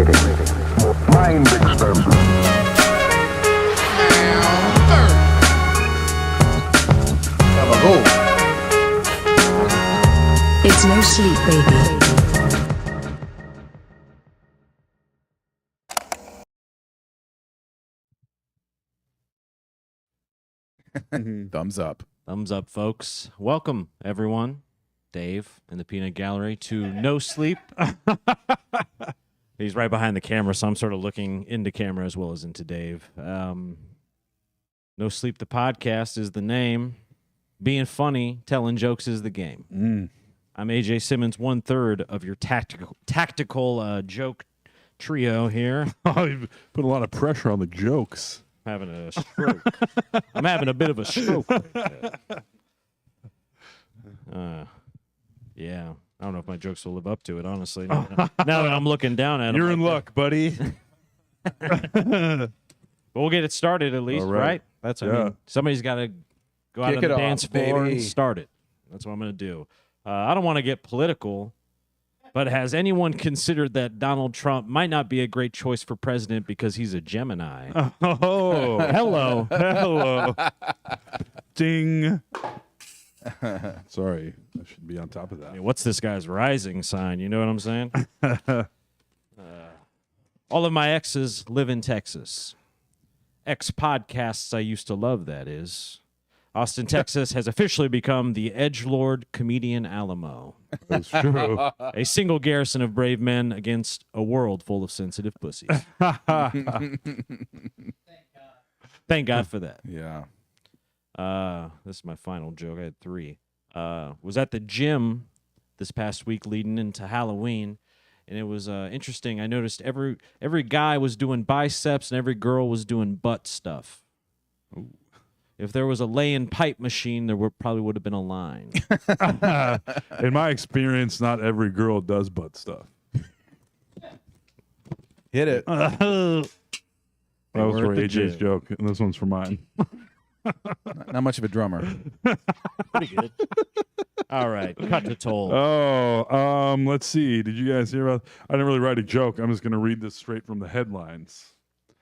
Mind extension. It's no sleep, baby. Thumbs up. Thumbs up, folks. Welcome, everyone. Dave in the Peanut Gallery to No Sleep. He's right behind the camera, so I'm sort of looking into camera as well as into Dave. No Sleep, the podcast is the name. Being funny, telling jokes is the game. I'm AJ Simmons, 1/3 of your tactical joke trio here. Oh, you put a lot of pressure on the jokes. Having a stroke. I'm having a bit of a stroke. Right there. Yeah. I don't know if my jokes will live up to it, honestly. Now that I'm looking down at them. You're in luck, buddy. But we'll get it started at least, All right? That's I mean, somebody's got to go out Kick on the it off, dance floor baby. and start it. That's what I'm going to do. I don't want to get political, but has anyone considered that Donald Trump might not be a great choice for president because he's a Gemini? Oh, Hello. hello. Ding. Sorry, I should be on top of I that. mean, what's this guy's rising sign? You know what I'm saying? All of my exes live in Texas. Ex-podcasts I used to love, that is. Austin, Texas has officially become the edgelord comedian Alamo. That's true. A single garrison of brave men against a world full of sensitive pussies. Thank God for that. Yeah. This is my final joke. I had 3. Was at the gym this past week leading into Halloween, and it was interesting. I noticed every guy was doing biceps and every girl was doing butt stuff. Ooh. If there was a lay-in pipe machine, there probably would have been a line. In my experience, not every girl does butt stuff. Hit it. That was We're for at the AJ's gym. joke, and this one's for mine. Not much of a drummer. Pretty good. All right, cut to toll. Oh, let's see. Did you guys hear about? I didn't really write a joke. I'm just going to read this straight from the headlines.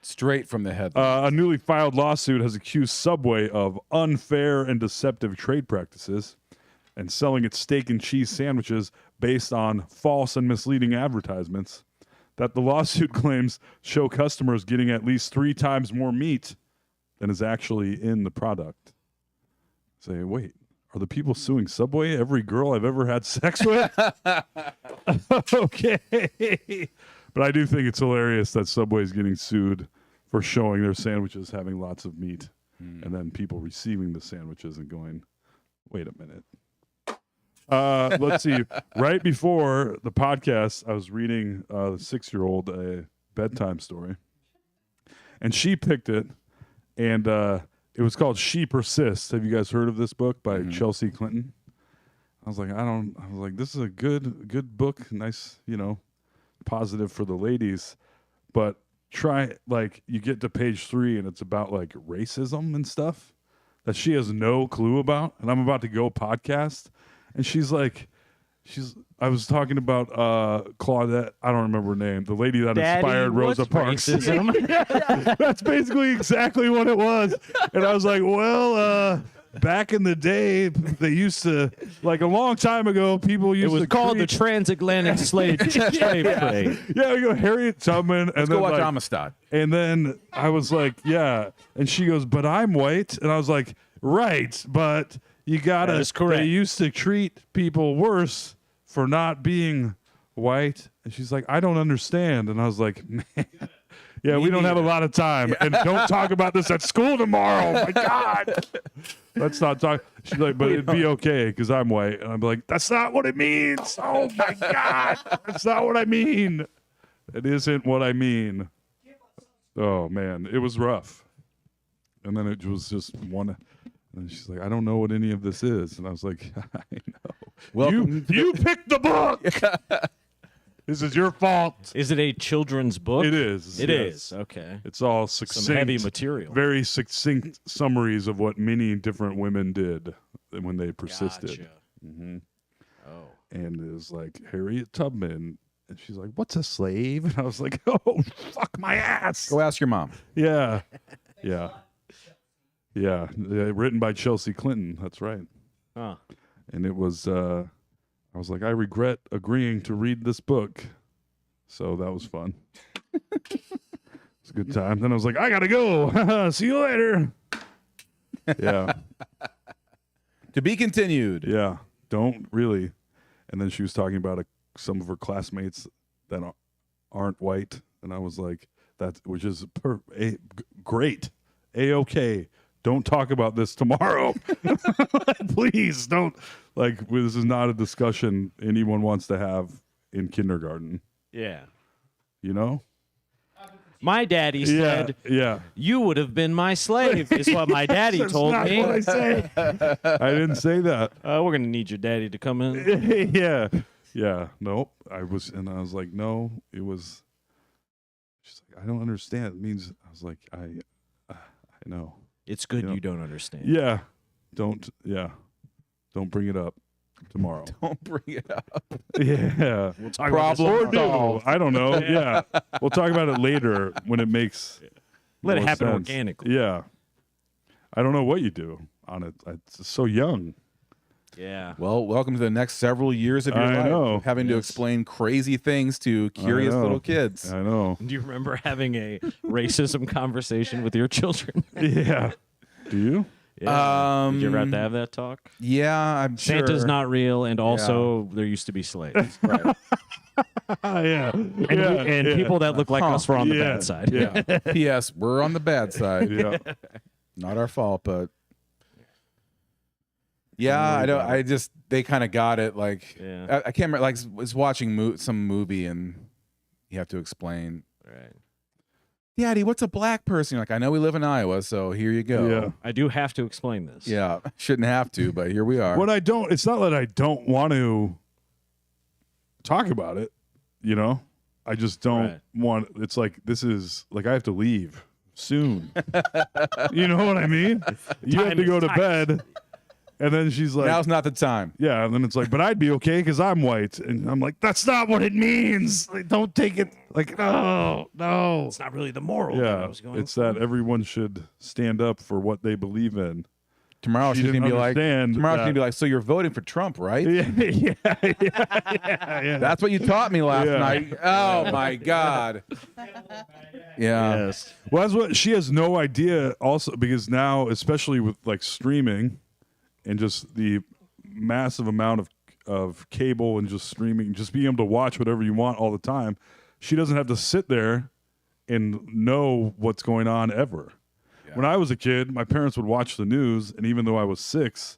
Straight from the headline. A newly filed lawsuit has accused Subway of unfair and deceptive trade practices and selling its steak and cheese sandwiches based on false and misleading advertisements that the lawsuit claims show customers getting at least 3 times more meat than is actually in the product. Say, wait, are the people suing Subway every girl I've ever had sex with? Okay. But I do think it's hilarious that Subway's getting sued for showing their sandwiches having lots of meat, and then people receiving the sandwiches and going, wait a minute. Let's see. Right before the podcast, I was reading the 6-year-old a bedtime story, and she picked it, and it was called She Persists. Have you guys heard of this book by Chelsea Clinton? I was like, this is a good book, nice, positive for the ladies, but try, you get to page 3 and it's about racism and stuff that she has no clue about, and I'm about to go podcast, and I was talking about Claudette, I don't remember her name, the lady that inspired Rosa Parks. Racism? That's basically exactly what it was. And I was like, well, back in the day, they used to, a long time ago, people used to. It was called the transatlantic slave trade. Yeah, we go Harriet Tubman. Let's go watch Amistad. And then I was like, yeah. And she goes, but I'm white. And I was like, right. But you got to. That is correct. They used to treat people worse for not being white. And she's like, I don't understand. And I was like, man. Yeah, we don't have a lot of time. And don't talk about this at school tomorrow. Oh, my God. Let's not talk. She's like, but it'd be okay because I'm white. And I'm like, that's not what it means. Oh, my God. That's not what I mean. It isn't what I mean. Oh, man. It was rough. And then it was just one. And she's like, I don't know what any of this is. And I was like, I know. Welcome. You picked the book. This is your fault. Is it a children's book? It is. It yes. is. Okay. It's all succinct. Some heavy material. Very succinct summaries of what many different women did when they persisted. Gotcha. Mm-hmm. Oh. And it was like Harriet Tubman And she's like, "What's a slave?" And I was like, "Oh, fuck my ass." Go ask your mom. Yeah. Yeah. Yeah. Written by Chelsea Clinton. That's right. Huh. And it was, I was like, I regret agreeing to read this book. So that was fun. It's a good time. Then I was like, I got to go. See you later. Yeah. To be continued. Yeah. Don't really. And then she was talking about some of her classmates that aren't white. And I was like, which is great. A-okay. Don't talk about this tomorrow. Please don't. Like, this is not a discussion anyone wants to have in kindergarten. Yeah. You know? My daddy said, Yeah. "You would have been my slave," is what my daddy That's told not me. what I say. I didn't say that. We're going to need your daddy to come in. Yeah. Yeah. Nope. I was like, no, it was. She's like, I don't understand. It means, I was like, I know. It's good You know? you don't understand. Yeah. Don't bring it up tomorrow. Don't bring it up. Yeah. We'll talk Problem about this. solved. I don't know. Yeah. We'll talk about it later when it makes Let it more happen sense. organically. Yeah. I don't know what you do on it. It's so young. Yeah. Well, welcome to the next several years of your I life. know. Of having to Yes. explain crazy things to curious know. little kids. I know. Do you remember having a racism conversation with your children? Yeah. Do you? Yeah. Did you ever have to have that talk? Yeah, I'm Santa's sure. not real, and also there used to be slaves. Right. Yeah. And people that look like us were on the Yeah. bad side. Yeah. P.S. We're on the bad side. Yeah. Not our fault, but yeah, I don't. I just they kind of got it. Like Yeah. I can't remember. Like was watching some movie and you have to explain. Right. Daddy, what's a black person? You're like, I know we live in Iowa, so here you go. Yeah. I do have to explain this. Yeah, shouldn't have to, but here we are. What I don't, it's not that I don't want to talk about it, you know? I just don't Right. want, it's like, this is, like, I have to leave soon. You know what I mean? You have Time to go is to tight. bed. And then she's like, Now's not the time. yeah. And then it's like, but I'd be okay because I'm white. And I'm like, that's not what it means. Like, don't take it. Like, no. It's not really the moral that I Yeah. was going It's for. that everyone should stand up for what they believe in. Tomorrow She she's gonna didn't be like, understand tomorrow's gonna that. be like, so you're voting for Trump, right? Yeah. That's what you taught me last Yeah. night. Oh my God. Yeah. Yes. Well, that's what she has no idea. Also, because now, especially with like streaming, and just the massive amount of cable and just streaming, just being able to watch whatever you want all the time, she doesn't have to sit there and know what's going on ever. Yeah. When I was a kid, my parents would watch the news, and even though I was 6,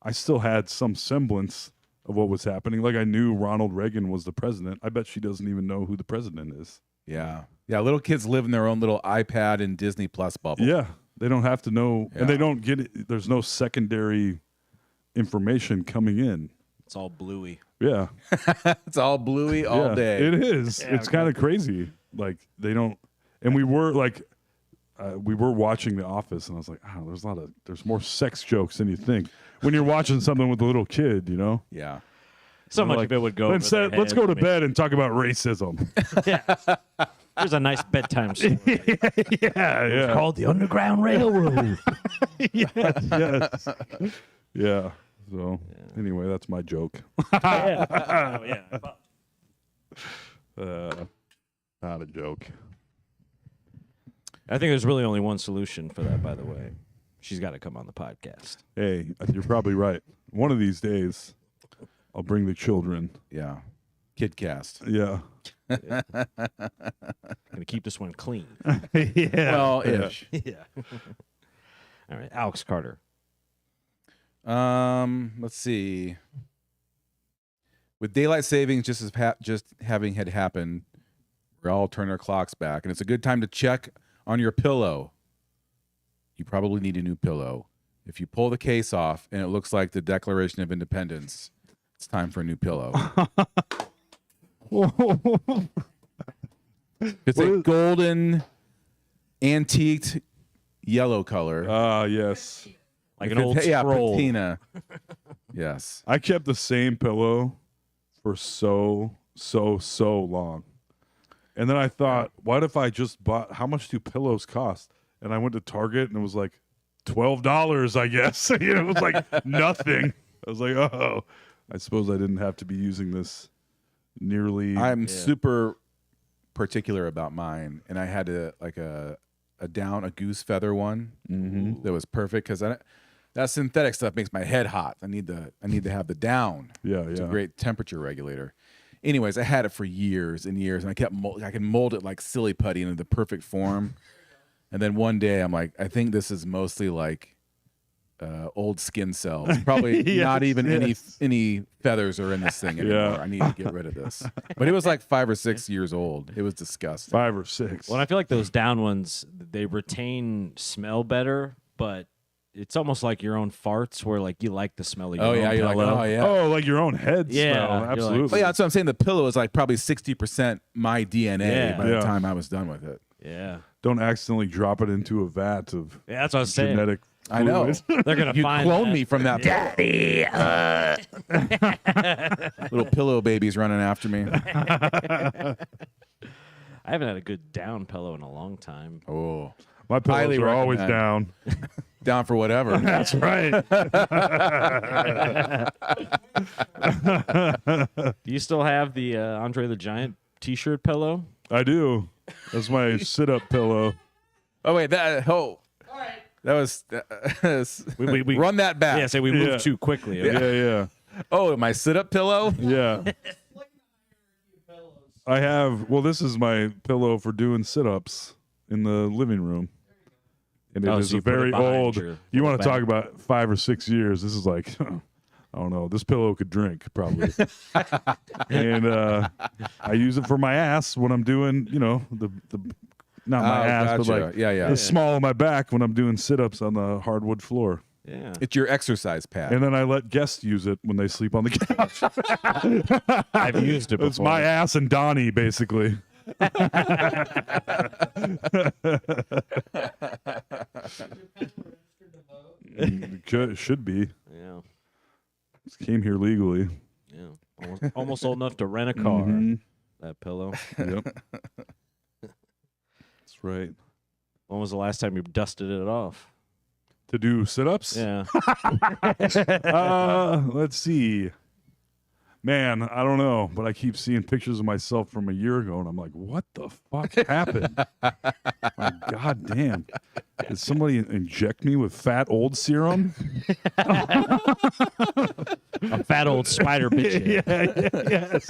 I still had some semblance of what was happening. Like I knew Ronald Reagan was the president. I bet she doesn't even know who the president is. Yeah. Yeah. Little kids live in their own little iPad and Disney Plus bubble. Yeah, they don't have to know, Yeah. and they don't get it. There's no secondary information coming in. It's all bluey. Yeah, It's all bluey all yeah, day. It is. Yeah, It's kind of crazy. Like they don't, and we were like, we were watching The Office, and I was like, oh, there's more sex jokes than you think when you're watching something with a little kid, you know. Yeah. So I'm much like, of it would go over Instead, their let's heads. go to bed and talk about racism. There's a nice bedtime story. yeah, Called the Underground Railroad. yes. Yeah. So anyway, that's my joke. Yeah. Oh, yeah. Not a joke. I think there's really only one solution for that, by the way. She's got to come on the podcast. Hey, you're probably right. One of these days, I'll bring the children. Yeah. Kidcast. Yeah. Gonna keep this one clean. Yeah. Well, ish. Yeah. All right, Alex Carter. Let's see. With daylight savings just having had happened, we all turn our clocks back, and it's a good time to check on your pillow. You probably need a new pillow. If you pull the case off and it looks like the Declaration of Independence, it's time for a new pillow. It's a golden, antiqued yellow color. Ah, yes. Like an old Yeah, scroll. patina. Yes. I kept the same pillow for so so long. And then I thought, what if I just bought? How much do pillows cost? And I went to Target and it was like $12, I guess. It was like nothing. I was like, oh, I suppose I didn't have to be using this nearly. I'm super particular about mine, and I had a goose feather one that was perfect because that synthetic stuff makes my head hot. I need to have the down. Yeah, It's yeah. a great temperature regulator. Anyways, I had it for years and years, and I could mold it like silly putty into the perfect form. And then one day, I'm like, I think this is mostly like old skin cells. Probably not even any feathers are in this thing anymore. Yeah. I need to get rid of this. But it was like 5 or 6 years old. It was disgusting. 5 or 6. Well, I feel like those down ones, they retain smell better, but it's almost like your own farts where like you like the smell of your own you're like, pillow. oh yeah. Oh, like your own head Yeah, smell. you're like- Absolutely. Well, yeah, that's what I'm saying. The pillow is like probably 60% my DNA Yeah. by the Yeah. time I was done with it. Yeah. Don't accidentally drop it into a vat of Yeah, that's what I was saying. genetic I know. fluid. They're gonna You find cloned that. me from that. Daddy. Little pillow babies running after me. I haven't had a good down pillow in a long time. Oh, My pillows Highly are always recommend. down. down for whatever. That's right. Do you still have the Andre the Giant T-shirt pillow? I do. That's my sit-up pillow. Oh wait, that that was We run that back. Yeah, say we moved Yeah. too quickly. Yeah. Oh, my sit-up pillow. Yeah. I have. Well, this is my pillow for doing sit-ups in the living room, and it Oh, is so a you put it very behind old. your You little want to talk bag. about 5 or 6 years? This is like, I don't know. This pillow could drink probably, and I use it for my ass when I'm doing, the not my ass, but gotcha. like Yeah. the small of my back when I'm doing sit-ups on the hardwood floor. Yeah. It's your exercise pad. And then I let guests use it when they sleep on the couch. I've used it before. It's my ass and Donnie, basically. Should be. Yeah. Just came here legally. Yeah. Almost old enough to rent a car. Mhm. That pillow. Yep. That's right. When was the last time you dusted it off? To do sit-ups? Yeah. Let's see. Man, I don't know, but I keep seeing pictures of myself from a year ago, and I'm like, what the fuck happened? My God damn. Did somebody inject me with fat old serum? A fat old spider bitch. Yes.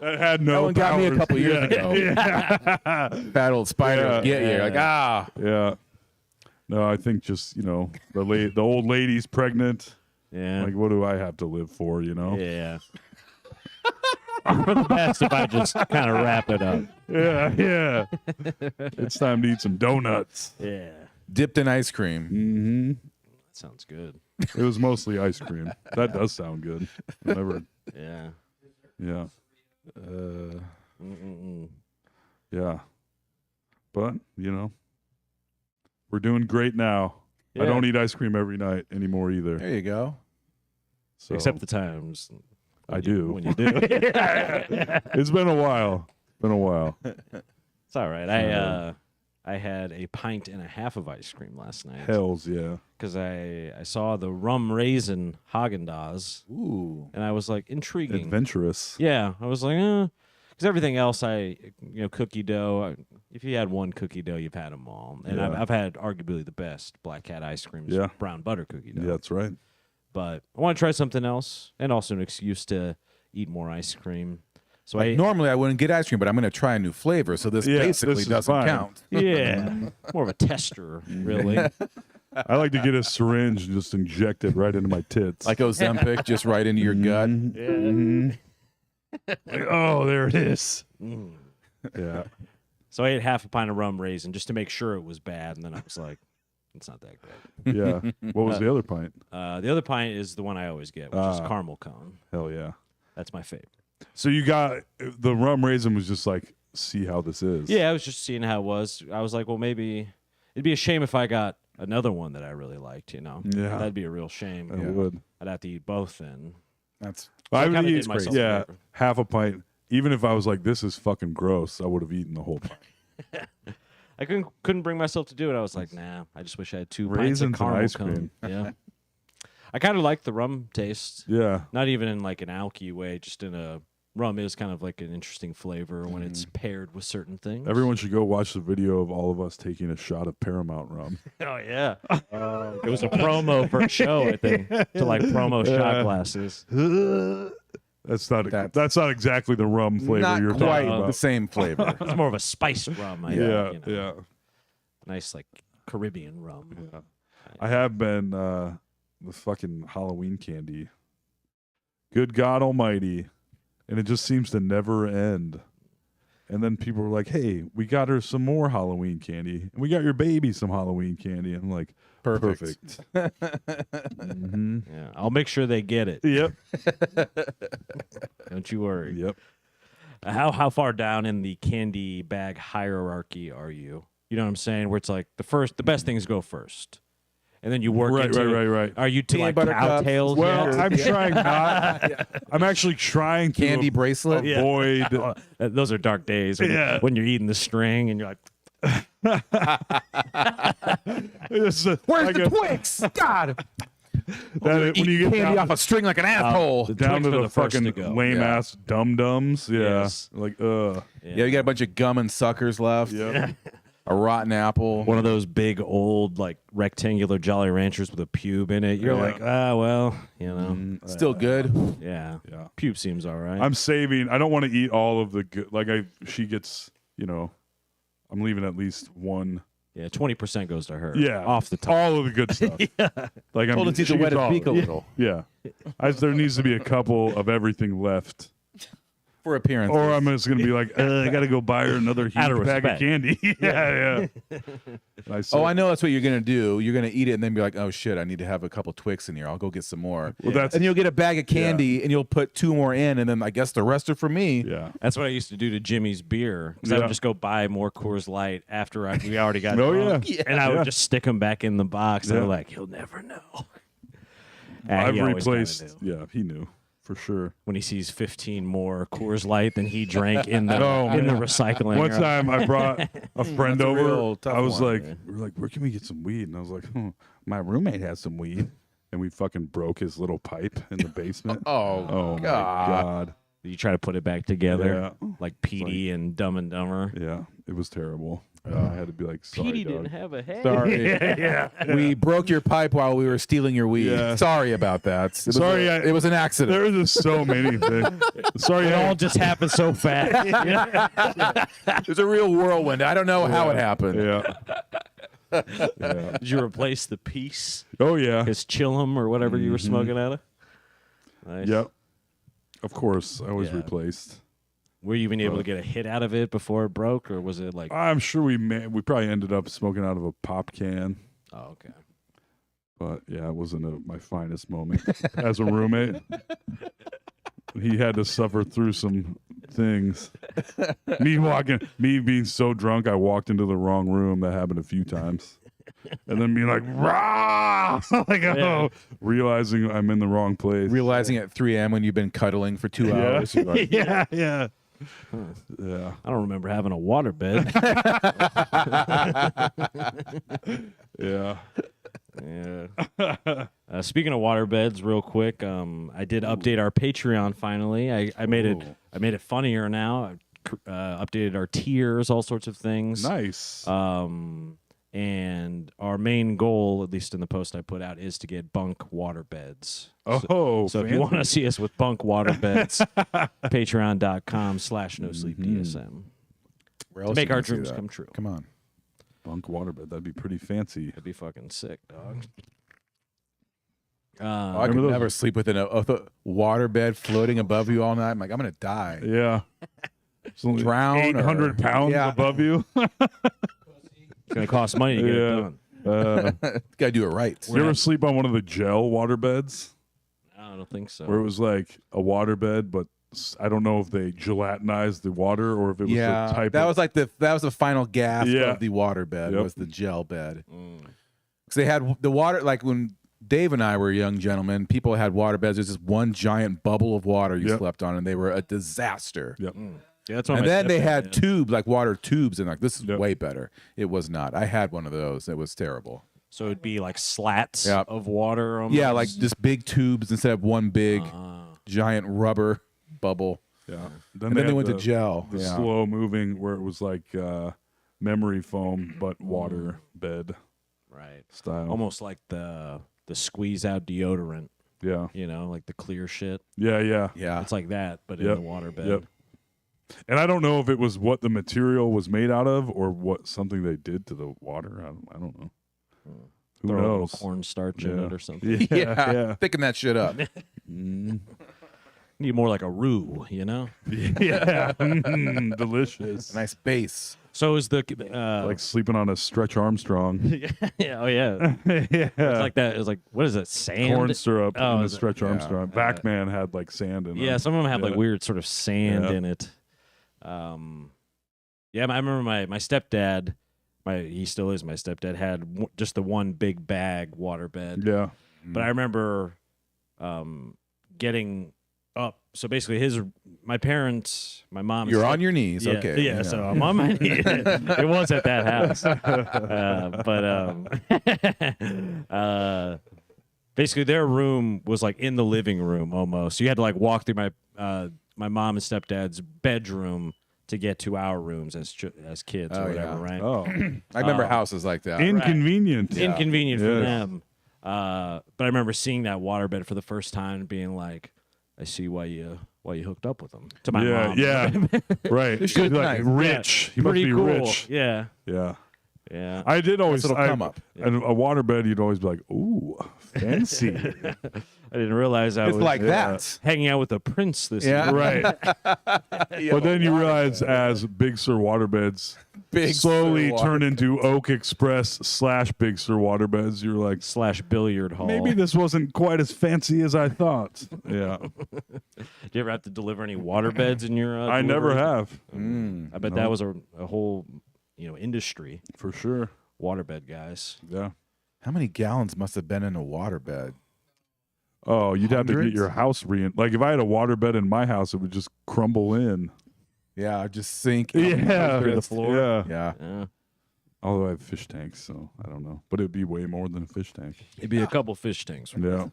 I had no That one got me a powers. couple years ago. Yeah. Fat old spider Yeah. get you. Like Yeah. No, I think just, the old lady's pregnant. Yeah. Like, what do I have to live for, Yeah. For the best if I just kind of wrap it up. Yeah. It's time to eat some donuts. Yeah. dipped in ice cream. Mm-hmm. That sounds good. It was mostly ice cream. That does sound good. Whenever, Yeah. yeah, Mm-mm-mm. yeah. But, we're doing great now. I Yeah. don't eat ice cream every night anymore either. There you go. So Except the times. I do. When you do. It's been a while. It's all right. I had a pint and a half of ice cream last night Hells yeah. because I saw the rum raisin Haagen-Dazs Ooh. and I was like intriguing. Adventurous. Yeah, I was like, because everything else, cookie dough. If you had one cookie dough, you've had them all. And Yeah. I've had arguably the best Black Cat ice creams, Yeah. brown butter cookie dough. Yeah, that's right. But I want to try something else, and also an excuse to eat more ice cream. So I Normally I wouldn't get ice cream, but I'm going to try a new flavor. So this Yeah, basically this is doesn't fine. count. yeah, more of a tester, really. I like to get a syringe and just inject it right into my tits. Like Ozempic, just right into your gut. Mhm. Like, oh, there it is. Mm. Yeah. So I ate half a pint of rum raisin just to make sure it was bad, and then I was like, it's not that good. Yeah. What was the other pint? The other pint is the one I always get, which is Ah. caramel cone. Hell yeah. That's my favorite. So you got the rum raisin was just like, see how this is. Yeah, I was just seeing how it was. I was like, well, maybe it'd be a shame if I got another one that I really liked, Yeah. That'd be a real shame. I would. I'd have to eat both then. That's I would kinda eat, did myself a yeah, favor. half a pint. Even if I was like, this is fucking gross, I would have eaten the whole pint. I couldn't bring myself to do it. I was like, nah. I just wish I had 2 Raisins and pints of caramel ice cone. cream. Yeah. I kind of like the rum taste. Yeah. Not even in like an alky way, just in a rum is kind of like an interesting flavor when it's paired with certain things. Everyone should go watch the video of all of us taking a shot of Paramount rum. Oh yeah. It was a promo for a show, I think, to like promo shot glasses. That's not exactly the rum flavor not you're quite talking about. the same flavor. It's more of a spiced rum, I Yeah, think, you know. yeah. Nice like Caribbean rum. I have been with fucking Halloween candy. Good God Almighty. And it just seems to never end. And then people were like, hey, we got her some more Halloween candy. And we got your baby some Halloween candy. I'm like, perfect. Mhm. Yeah, I'll make sure they get it. Yep. Don't you worry. Yep. How far down in the candy bag hierarchy are you? You know what I'm saying? Where it's like the best things go first, and then you work Right, into right. Are you to Peanut like butter cups. cowtails? Well, yet? I'm trying not. I'm actually trying to Candy bracelet. avoid. Those are dark days when you're eating the string and you're like, Where's Where's the Twix? God. when you get Candy down, off a string like an asshole. down Twix to are the the first fucking to go. lame ass dum dums? Yeah. Yes. Like, Yeah, you got a bunch of gum and suckers left. Yep. A rotten apple. one of those big old like rectangular Jolly Ranchers with a pube in it. You're Yeah. like, well, you know, Still good. yeah, Yeah. pube seems all right. I'm saving. I don't want to eat all of the good. Like, she gets, I'm leaving at least one. Yeah, 20% goes to her. Yeah. off the top. All of the good stuff. Like, Told it she to wet gets his all beak a of it. little Yeah. There needs to be a couple of everything left. for appearance. Or I'm just going to be like, I got to go buy her another huge Out of bag of respect. candy. yeah. I said, Oh, I know that's what you're gonna do. You're gonna eat it and then be like, "Oh shit, I need to have a couple Twix in here. I'll go get some more." Well, that's, And you'll get a bag of candy and you'll put 2 more in, and then I guess the rest are for me. yeah. That's what I used to do to Jimmy's beer because I Yeah. would just go buy more Coors Light after we already got Oh, drunk, yeah. and I Yeah. would just stick them back in the box. And Yeah. they're like, he'll never know. I've He always kinda replaced. knew. Yeah, he knew for sure. When he sees 15 more Coors Light than he drank in the Oh, in the man. recycling. One You're like, time I brought a friend That's a over. real tough I was one. like, we were like, where can we get some weed? And I was like, my roommate has some weed. And we fucking broke his little pipe in the basement. Oh, my God. God. you try to put it back together, Yeah. like Petey and Dumb and Dumber. Yeah, it was terrible. I had to be like, sorry, Petey dog. didn't have a head. Sorry. We broke your pipe while we were stealing your weed. Yeah. Sorry about that. It was Sorry, it was an accident. There were just so many things. Sorry, It all just happened so fast. There's a real whirlwind. I don't know how it happened. Yeah. Yeah. Did you replace the piece, Oh, yeah. his chillum or whatever you were Mm-hmm. smoking out of? Nice. Yep. Of course, I was Yeah. replaced. Were you even able to get a hit out of it before it broke, or was it like? I'm sure we probably ended up smoking out of a pop can. Oh, okay. But yeah, it wasn't my finest moment as a roommate. He had to suffer through some things. Me being so drunk, I walked into the wrong room. That happened a few times. And then being like, rah! Like, Yeah. realizing I'm in the wrong place. Realizing at 3 a.m. when you've been cuddling for 2 hours. You're like, Yeah. Yeah. I don't remember having a water bed. Yeah. Yeah. Speaking of water beds, real quick, I did update our Patreon finally. I made it funnier now. I updated our tiers, all sorts of things. Nice. And our main goal, at least in the post I put out, is to get bunk water beds. Oh, So if you want to see us with bunk water beds, patreon.com/NoSleepDSM. where To else make you our gonna see dreams that? come true. Come on. Bunk waterbed, that'd be pretty fancy. That'd be fucking sick, dog. I could Remember those- never sleep with a water bed floating above you all night. I'm like, I'm gonna die. Yeah. It's only Drown or- 800 pounds Yeah. above you. It's going to cost money to get Yeah. it done. Gotta do it right. You ever sleep on one of the gel water beds I don't think so. where it was like a water bed, but I don't know if they gelatinized the water or if it was the Yeah, type that of... was like the final gasp Yeah. of the water bed Yep. was the gel bed. Mm. Because they had the water, like when Dave and I were young gentlemen. People had water beds. There's just one giant bubble of water you slept on, and they were a disaster. Yep. Yeah, that's what And my then they stepdad had had. tubes, like water tubes, and like this is Yep. way better. It was not. I had one of those. It was terrible. So it'd be like slats Yep. of water. Almost. Yeah, like just big tubes instead of one big giant rubber bubble. Yeah. And then they had went to the- gel. The Yeah. slow moving where it was like memory foam, but water bed right. style. Almost like the squeeze out deodorant. Yeah. You know, like the clear shit. Yeah. Yeah. Yeah. It's like that, but in Yep. the water bed. Yep. And I don't know if it was what the material was made out of or what something they did to the water. I don't know. Who Throw a little knows? cornstarch in Yeah. it or something. Yeah. Yeah. Thicken that shit up. Need more like a roux, you know? Yeah. Delicious. Nice base. So is the Like sleeping on a Stretch Armstrong. yeah, oh yeah. Yeah. It's like that. It's like what is it? Sand. Corn syrup Oh, in a is it- Stretch Armstrong. Batman had like sand in it. Yeah, some of them have like Yeah. weird sort of sand Yeah. in it. Yeah, I remember my stepdad. He still is my stepdad. Had just the one big bag water bed. Yeah. But I remember getting up. So basically, my parents, my mom. You're on your knees. Yeah, Okay. Yeah, so I'm on my knees. It was at that house. Basically, their room was like in the living room almost. So you had to like walk through my mom and stepdad's bedroom to get to our rooms as kids Oh, or whatever, yeah. right? Oh. I remember houses like that. Inconvenient. Inconvenient for Yes. them. But I remember seeing that waterbed for the first time and being like, I see why you hooked up with him. To my Yeah. mom. Yeah. Right. This shit's Like nice. rich. He must Pretty be cool. rich. Yeah. Yeah. Yeah. I did always It'll come up. And a waterbed, you'd always be like, "Ooh, fancy." I didn't realize I It's was like that. hanging out with a prince this Yeah. year. Right. But then you realize, as Big Sur waterbeds Big slowly Sur turn into Oak Express / Big Sur waterbeds, you're like, / billiard hall. maybe this wasn't quite as fancy as I thought. Yeah, Did you ever have to deliver any water beds in your? I never delivery? have, I bet that was a whole industry. for sure. Waterbed guys. Yeah. How many gallons must have been in a waterbed? Oh, you'd have to get Hundreds? your house like if I had a waterbed in my house, it would just crumble in. Yeah, just sink. Yeah, through the floor. Yeah. Yeah. Yeah. Although I have fish tanks, so I don't know, but it'd be way more than a fish tank. It'd be a couple fish tanks. Yeah.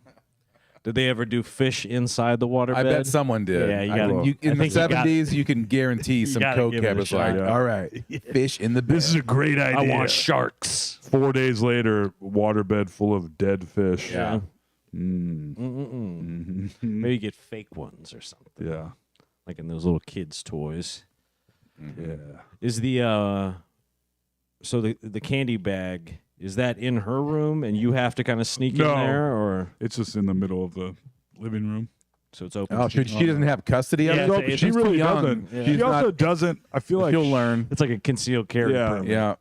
Did they ever do fish inside the waterbed? I bet someone did. Yeah, you gotta- I in the think you got- 70s, you can guarantee some gotta coke give it a head was shot. like, Yeah. all right, fish in the bed. This is a great idea. I want sharks. 4 days later, waterbed full of dead fish. Yeah. Maybe get fake ones or something, Yeah. like in those little kids' toys. Yeah. Is the so the candy bag, is that in her room and you have to kind of sneak No. in there, or It's just in the middle of the living room. so it's open? Oh, she doesn't have custody of Yeah, it? it's- Oh, it's She she's really too young. doesn't. She's She also not- doesn't. I feel like She'll learn. It's like a concealed carry Yeah. permit. Yeah.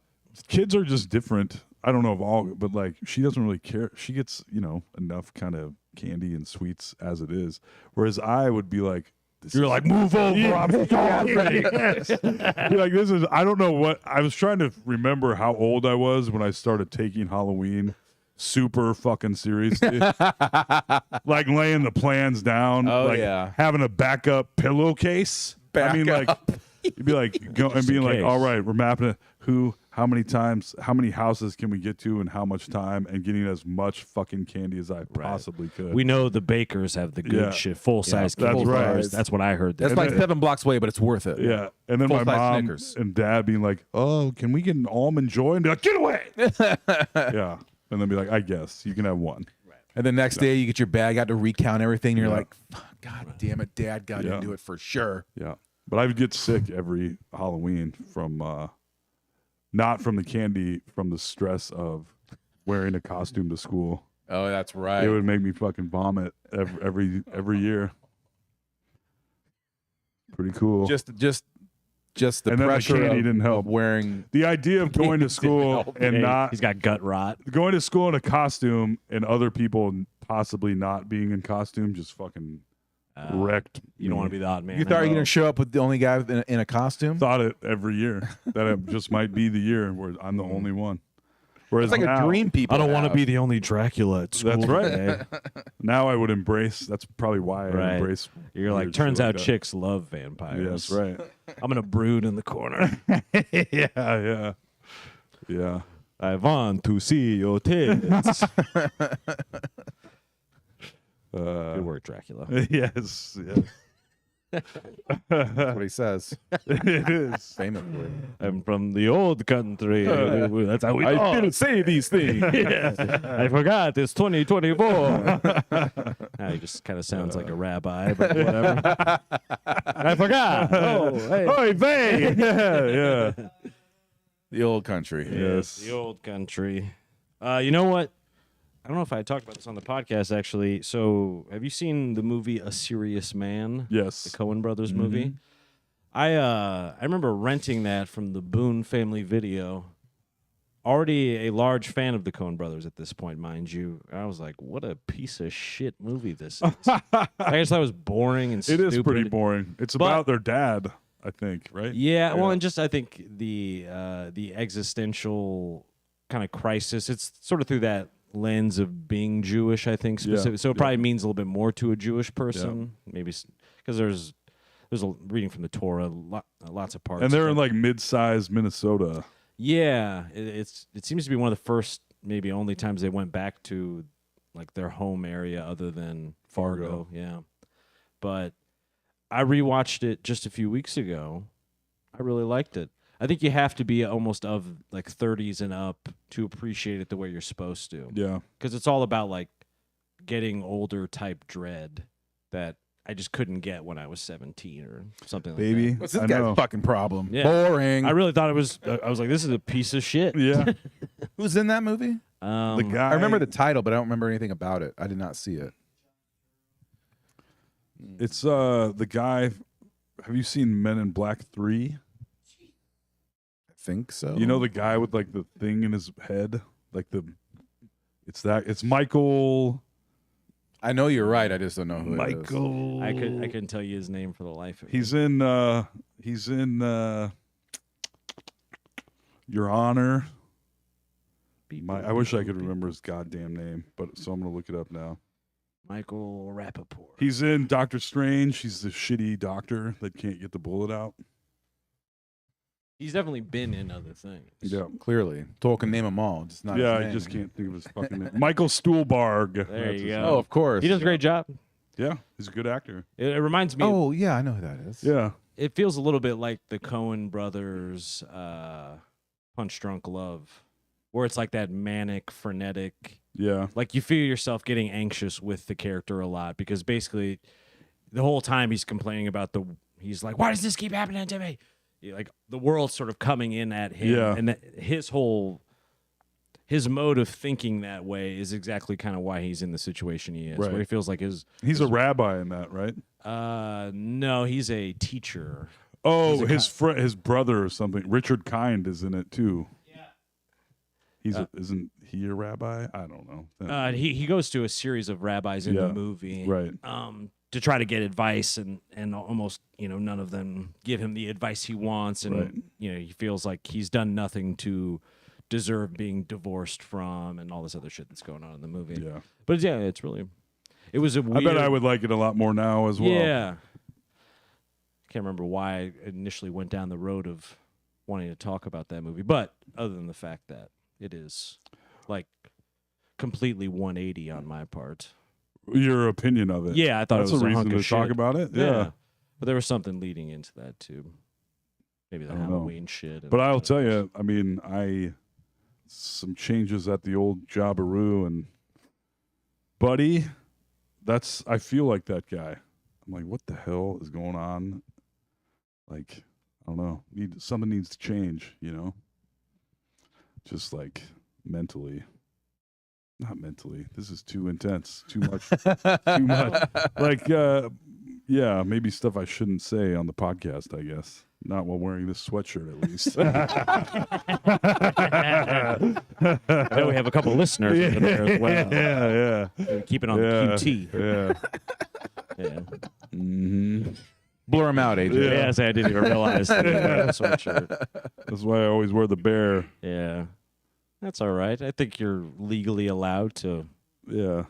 kids are just different. I don't know if all, but like she doesn't really care. She gets, enough kind of candy and sweets as it is. Whereas I would be like, You're like, move over. I'm starving. You're like, this is, I don't know what, I was trying to remember how old I was when I started taking Halloween super fucking seriously. Like laying the plans down. Oh, like yeah. having a backup pillowcase. I mean, like, you'd be like, go and being in like, case. all right, we're mapping it. How many times, how many houses can we get to in how much time, and getting as much fucking candy as I possibly could. We know the bakers have the good Yeah. shit, full size. that's candy right. bars. That's what I heard. That's And like then- 7 blocks away, but it's worth it. Yeah. And then my Full-size mom Snickers. and dad being like, oh, can we get an almond joy? And be like, get away. Yeah. And then be like, I guess you can have one. And the next day, you get your bag out to recount everything. And you're like, "Fuck, God damn it, Dad got Yeah. into it for sure. Yeah. But I would get sick every Halloween from, not from the candy, from the stress of wearing a costume to school. Oh, that's right. It would make me fucking vomit every year. Pretty cool. just the And then the pressure candy of, didn't help. of wearing. The idea of going to school and Hey, not he's got gut rot. going to school in a costume and other people possibly not being in costume just fucking wrecked. You don't want to be the odd man. You thought you were going to show up with the only guy in a costume? Thought it every year that it just might be the year where I'm the only one. Whereas It's like now, a dream people. I don't want to have. be the only Dracula at school. That's right. today. Now I would embrace. That's probably why I Right. embrace. You're like, weird turns shit out like chicks love that. vampires. Yeah, that's right. I'm gonna brood in the corner. Yeah. I want to see your tits. Good work, Dracula. Yes. That's what he says. It is. Famously. I'm from the old country. That's how we I talk. still say these things. I forgot it's 2024. Now he just kind of sounds like a rabbi, but whatever. I forgot. Oh, hey. Oy vey. Yeah. The old country. Yes. The old country. You know what? I don't know if I talked about this on the podcast, actually. So, have you seen the movie A Serious Man? Yes. The Coen Brothers movie. I remember renting that from the Boone Family Video. Already a large fan of the Coen Brothers at this point, mind you. I was like, what a piece of shit movie this is. I just thought it was boring and It stupid. is pretty boring. It's about their dad, I think, right? Yeah, well, and just I think the existential kind of crisis. It's sort of through that lens of being Jewish, I think, specifically. So it probably means a little bit more to a Jewish person, maybe because there's a reading from the Torah, lots of parts. And they're in like mid-sized Minnesota. Yeah, it seems to be one of the first, maybe only times they went back to like their home area other than Fargo. Yeah, but I rewatched it just a few weeks ago. I really liked it. I think you have to be almost of like 30s and up to appreciate it the way you're supposed to. Yeah. Because it's all about like getting older type dread that I just couldn't get when I was 17 or something like Baby. that. What's this I guy's know. fucking problem? Yeah. Boring. I really thought it was, I was like, this is a piece of shit. Yeah. Who's in that movie? The guy. I remember the title, but I don't remember anything about it. I did not see it. It's the guy. Have you seen Men in Black 3? I think so. You know the guy with like the thing in his head, like it's Michael. I know you're right. I just don't know who it is. Michael. I couldn't tell you his name for the life of me. He's in Your Honor. I wish I could remember his goddamn name, but so I'm gonna look it up now. Michael Rappaport. He's in Doctor Strange. He's the shitty doctor that can't get the bullet out. He's definitely been in other things. Yeah. Clearly. Tolkien can name them all. Just not Yeah, his I name. just can't think of his fucking name. Michael Stuhlbarg. There That's you his go. name. Oh, of course. He does a great job. Yeah, he's a good actor. It reminds me. Oh, yeah, I know who that is. Yeah. It feels a little bit like the Coen Brothers' Punch Drunk Love, where it's like that manic, frenetic. Yeah. Like you feel yourself getting anxious with the character a lot because basically the whole time he's complaining about he's like, why does this keep happening to me? Like the world's sort of coming in at him. Yeah. And his mode of thinking that way is exactly kind of why he's in the situation he is, Right. where he feels like He's a rabbi in that, right? no, he's a teacher. Oh, his brother or something. Richard Kind is in it too. Yeah. Isn't he a rabbi? I don't know. He goes to a series of rabbis in Yeah. the movie. Right. To try to get advice and almost, none of them give him the advice he wants. And, Right. He feels like he's done nothing to deserve being divorced from and all this other shit that's going on in the movie. Yeah. But yeah, it's really, it was a weird. I bet I would like it a lot more now as well. Yeah. Can't remember why I initially went down the road of wanting to talk about that movie. But other than the fact that it is like completely 180 on my part. Your opinion of it. Yeah, I thought That's it was a a reason hunk to of talk shit. about it. Yeah. But there was something leading into that too. Maybe the I don't know. Halloween shit. and But I'll all tell that. you, I mean, some changes at the old Jobberoo and Buddy, I feel like that guy. I'm like, what the hell is going on? Like, I don't know. Something needs to change, Just like mentally. Not mentally. This is too intense. Too much. Too much. Like, yeah, maybe stuff I shouldn't say on the podcast, I guess. Not while wearing this sweatshirt, at least. I know we have a couple listeners over there as well. Yeah. Keep it on QT. Yeah. Yeah. Mm-hmm. Blur him out, AJ. Yeah. Yes, I didn't even realize that. Sweatshirt. That's why I always wear the bear. Yeah. That's all right. I think you're legally allowed to. Yeah,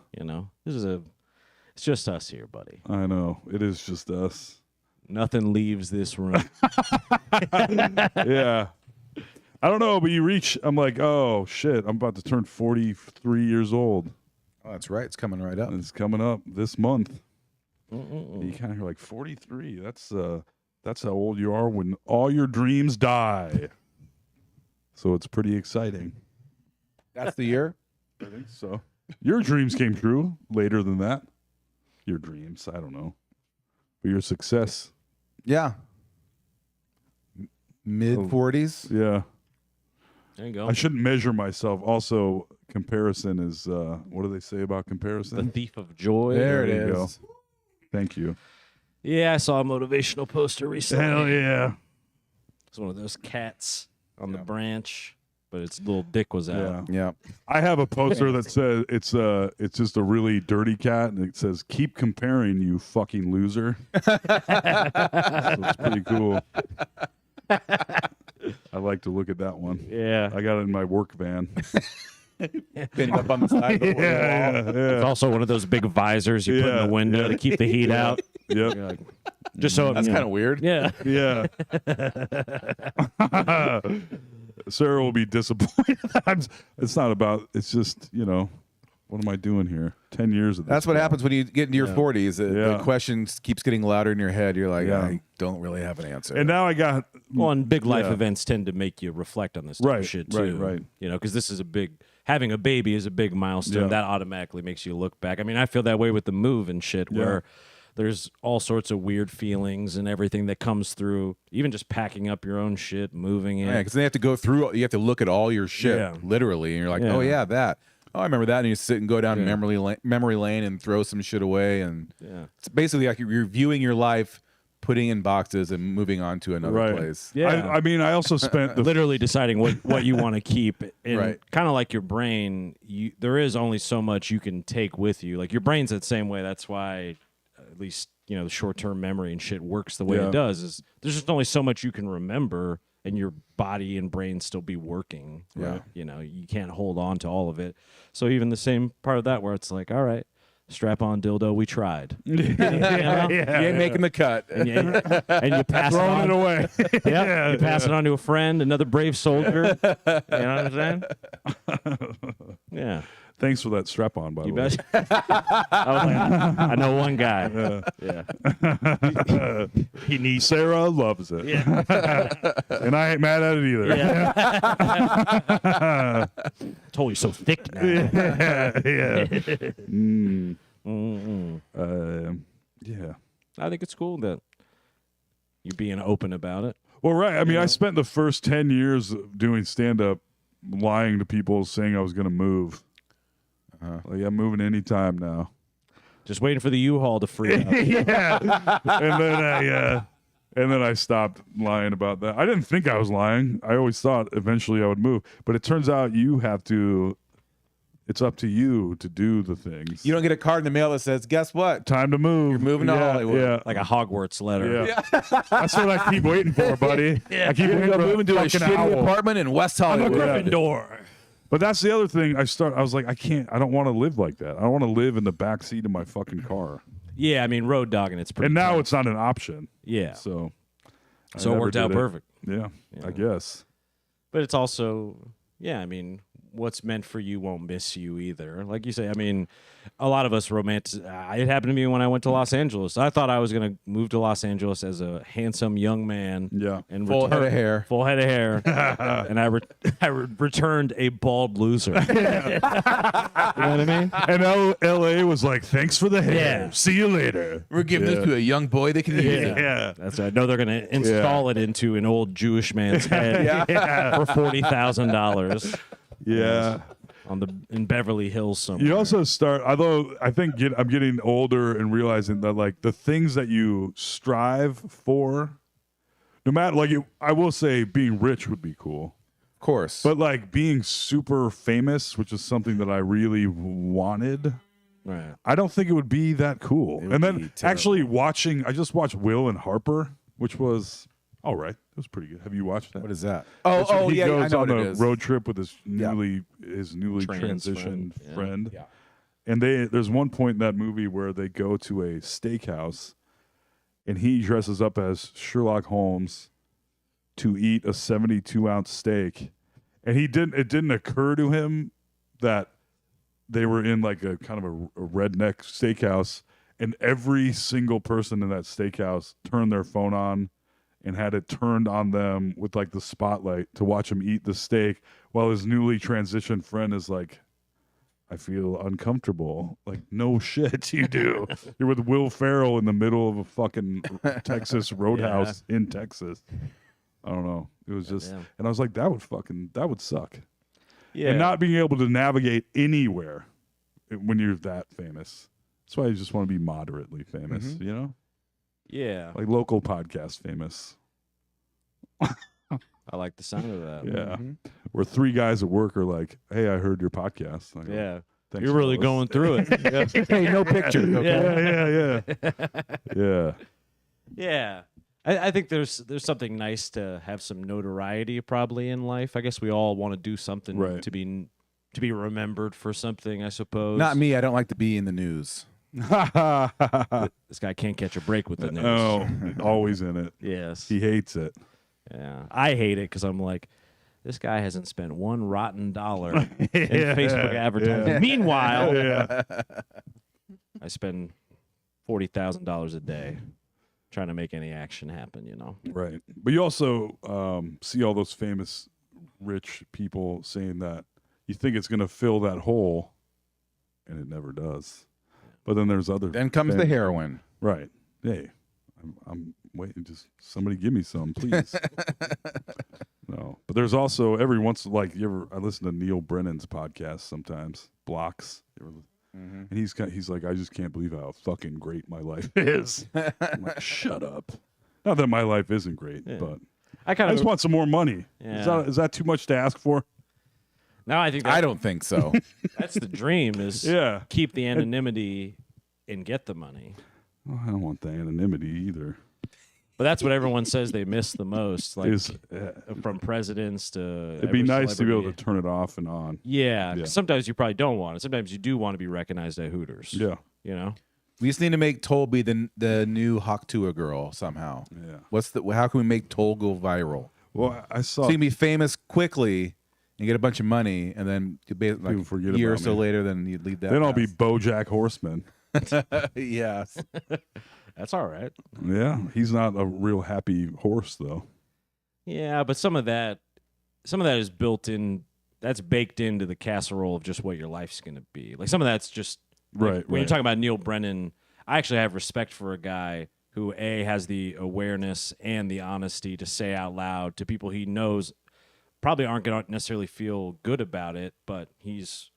It's just us here, buddy. I know. It is just us. Nothing leaves this room. Yeah. I don't know, but I'm like, oh, shit, I'm about to turn 43 years old. Oh, that's right. It's coming right up. And it's coming up this month. You kind of like 43. That's how old you are when all your dreams die. So it's pretty exciting. That's the year? I think so. Your dreams came true later than that. Your dreams, I don't know. But your success. Yeah. Mid-40s? Yeah. There you go. I shouldn't measure myself. Also, comparison is, what do they say about The comparison? thief of joy. There it you is. go. Thank you. Yeah, I saw a motivational poster recently. Hell yeah. It's one of those cats on the branch, but its little dick was out. Yeah. Yeah. I have a poster that says it's just a really dirty cat, and it says "Keep comparing, you fucking loser." So it's pretty cool. I like to look at that one. Yeah. I got it in my work van. Pinned up on the side of the wall. It's also one of those big visors you put in the window to keep the heat out. Yep. You're like, just so That's kind of weird. Yeah. Yeah. Sarah will be disappointed. It's not about. It's just what am I doing here? 10 years of this. That's what now. happens when you get into your 40s. The Yeah. question keeps getting louder in your head. You're like, Yeah. I don't really have an answer. And now I got Well, and big life Yeah. events tend to make you reflect on this type Right, of shit right, too. right. Because this is having a baby is a big milestone. Yeah. That automatically makes you look back. I mean, I feel that way with the move and shit, Yeah. where there's all sorts of weird feelings and everything that comes through. Even just packing up your own shit, moving it. Yeah, because they have to go through. You have to look at all your shit, Yeah. literally, and you're like, Yeah. oh yeah, that. Oh, I remember that. And you sit and go down memory lane and throw some shit away, and Yeah. it's basically like you're reviewing your life, putting in boxes, and moving on to another right. place. Yeah. I mean, I also spent the Literally deciding what you want to keep, and Right. kind of like your brain, there is only so much you can take with you. Like your brain's that same way. That's why, at least the short-term memory and shit works the way Yeah. it does. Is there's just only so much you can remember, and your body and brain still be working. Yeah. You can't hold on to all of it. So even the same part of that, where it's like, all right, strap on dildo, we tried. You ain't making the cut. And you pass it throwing on it away. Yeah, you pass it on to a friend, another brave soldier. You know what I'm saying? Yeah, Thanks for that strap on, by the you way. bet. I know one guy. Yeah, He needs Sarah loves it. And I ain't mad at it either. told you so thick now. Yeah. Yeah. I think it's cool that you being open about it. Well, right. I mean, I spent the first 10 years doing stand up lying to people saying I was going to move. Like, I'm moving anytime now. Just waiting for the U-Haul to free up. Yeah. And then I stopped lying about that. I didn't think I was lying. I always thought eventually I would move. But it turns out it's up to you to do the things. You don't get a card in the mail that says, "Guess what? Time to move. You're moving to Hollywood." Yeah. Like a Hogwarts letter. Yeah. That's what I keep waiting for, buddy. I keep waiting for Moving to a fucking shitty owl. apartment in West Hollywood. Gryffindor. But that's the other thing. I was like, I don't want to live like that. I don't want to live in the back seat of my fucking car. Yeah, I mean, road dogging, it's pretty And now tough. it's not an option. Yeah. So I So it never worked out did it. perfect. Yeah, I guess. But it's also, I mean, what's meant for you won't miss you either. Like you say, I mean, a lot of us it happened to me when I went to Los Angeles. I thought I was going to move to Los Angeles as a handsome young man. Yeah. And Full head of hair. Full head of hair. And I returned a bald loser. You know what I mean? And L.A. was like, thanks for the hair. Yeah. See you later. We're giving this to a young boy that can use it. Yeah. That's I know they're going to install it into an old Jewish man's head for $40,000 Yeah. in Beverly Hills somewhere. You also start, although I think I'm getting older and realizing that like the things that you strive for, no matter I will say being rich would be cool. Of course. But like being super famous, which is something that I really wanted, Right. I don't think it would be that cool. would And be then terrible. actually I just watched Will and Harper, which was All right, it was pretty good. Have you watched that? What is that? He yeah, I goes know on what it a is. road trip with his Yeah. newly Trans transitioned friend, yeah. friend. Yeah. And there's one point in that movie where they go to a steakhouse, and he dresses up as Sherlock Holmes to eat a 72-ounce steak, and it didn't occur to him that they were in like a kind of a redneck steakhouse, and every single person in that steakhouse turned their phone on and had it turned on them with like the spotlight to watch him eat the steak while his newly transitioned friend is like, I feel uncomfortable. Like, no shit, you do. You're with Will Ferrell in the middle of a fucking Texas roadhouse in Texas. I don't know. It was just, Goddamn. and I was like, that would suck. Yeah. And not being able to navigate anywhere when you're that famous. That's why you just want to be moderately famous, you know? Yeah. Like local podcast famous. I like the sound of that. Yeah. Where three guys at work are like, hey, I heard your podcast. I go, Yeah. "Thanks, You're really fellas." going through it. Hey, no pictures. Okay? Yeah. Yeah. I think there's something nice to have some notoriety probably in life. I guess we all want to do something Right. to be remembered for something, I suppose. Not me. I don't like to be in the news. This guy can't catch a break with the news. Oh, always in it. Yes. He hates it. Yeah. I hate it because I'm like, this guy hasn't spent one rotten dollar in Facebook advertising. Yeah. Meanwhile, Yeah. I spend $40,000 a day trying to make any action happen, you know? Right. But you also see all those famous rich people saying that you think it's going to fill that hole, and it never does. But then there's other. Then comes the heroin. Right. Hey, I'm waiting. Just somebody give me some, please. No. But there's also every once, like, I listen to Neil Brennan's podcast sometimes, Blocks. And he's like, I just can't believe how fucking great my life is. I'm like, shut up. Not that my life isn't great, but I I just want some more money. Yeah. Is that too much to ask for? No, I think I don't think so. that's the dream is Yeah. keep the anonymity and get the money. Well, I don't want the anonymity either. But that's what everyone says they miss the most, like Is from presidents to it'd be every nice to be able to celebrity. turn it off and on. Yeah, 'cause Yeah. sometimes you probably don't want it. Sometimes you do want to be recognized at Hooters. Yeah. You know? We just need to make Toll be the new Haktua girl somehow. Yeah. How can we make Toll go viral? Well, I saw. So you can be famous quickly and get a bunch of money, and then like People forget a year or about so me. later, then you leave that. Then I'll be path. BoJack Horseman. Yes. That's all right. Yeah, he's not a real happy horse though. Yeah, but some of that is built in. That's baked into the casserole of just what your life's going to be. Like some of that's just like, Right. When you're talking about Neil Brennan, I actually have respect for a guy who has the awareness and the honesty to say out loud to people he knows probably aren't going to necessarily feel good about it, but he's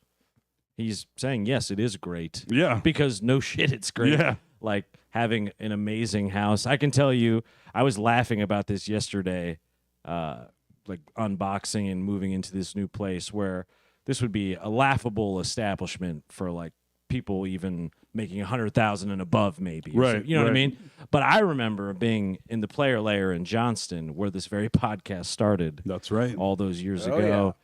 saying yes, it is great. Yeah. Because no shit, it's great. Yeah. Like having an amazing house. I can tell you, I was laughing about this yesterday, like unboxing and moving into this new place where this would be a laughable establishment for like people even making 100,000 and above, maybe. or Right, something, you know what I right. mean? But I remember being in the player layer in Johnston where this very podcast started That's right. all those years ago.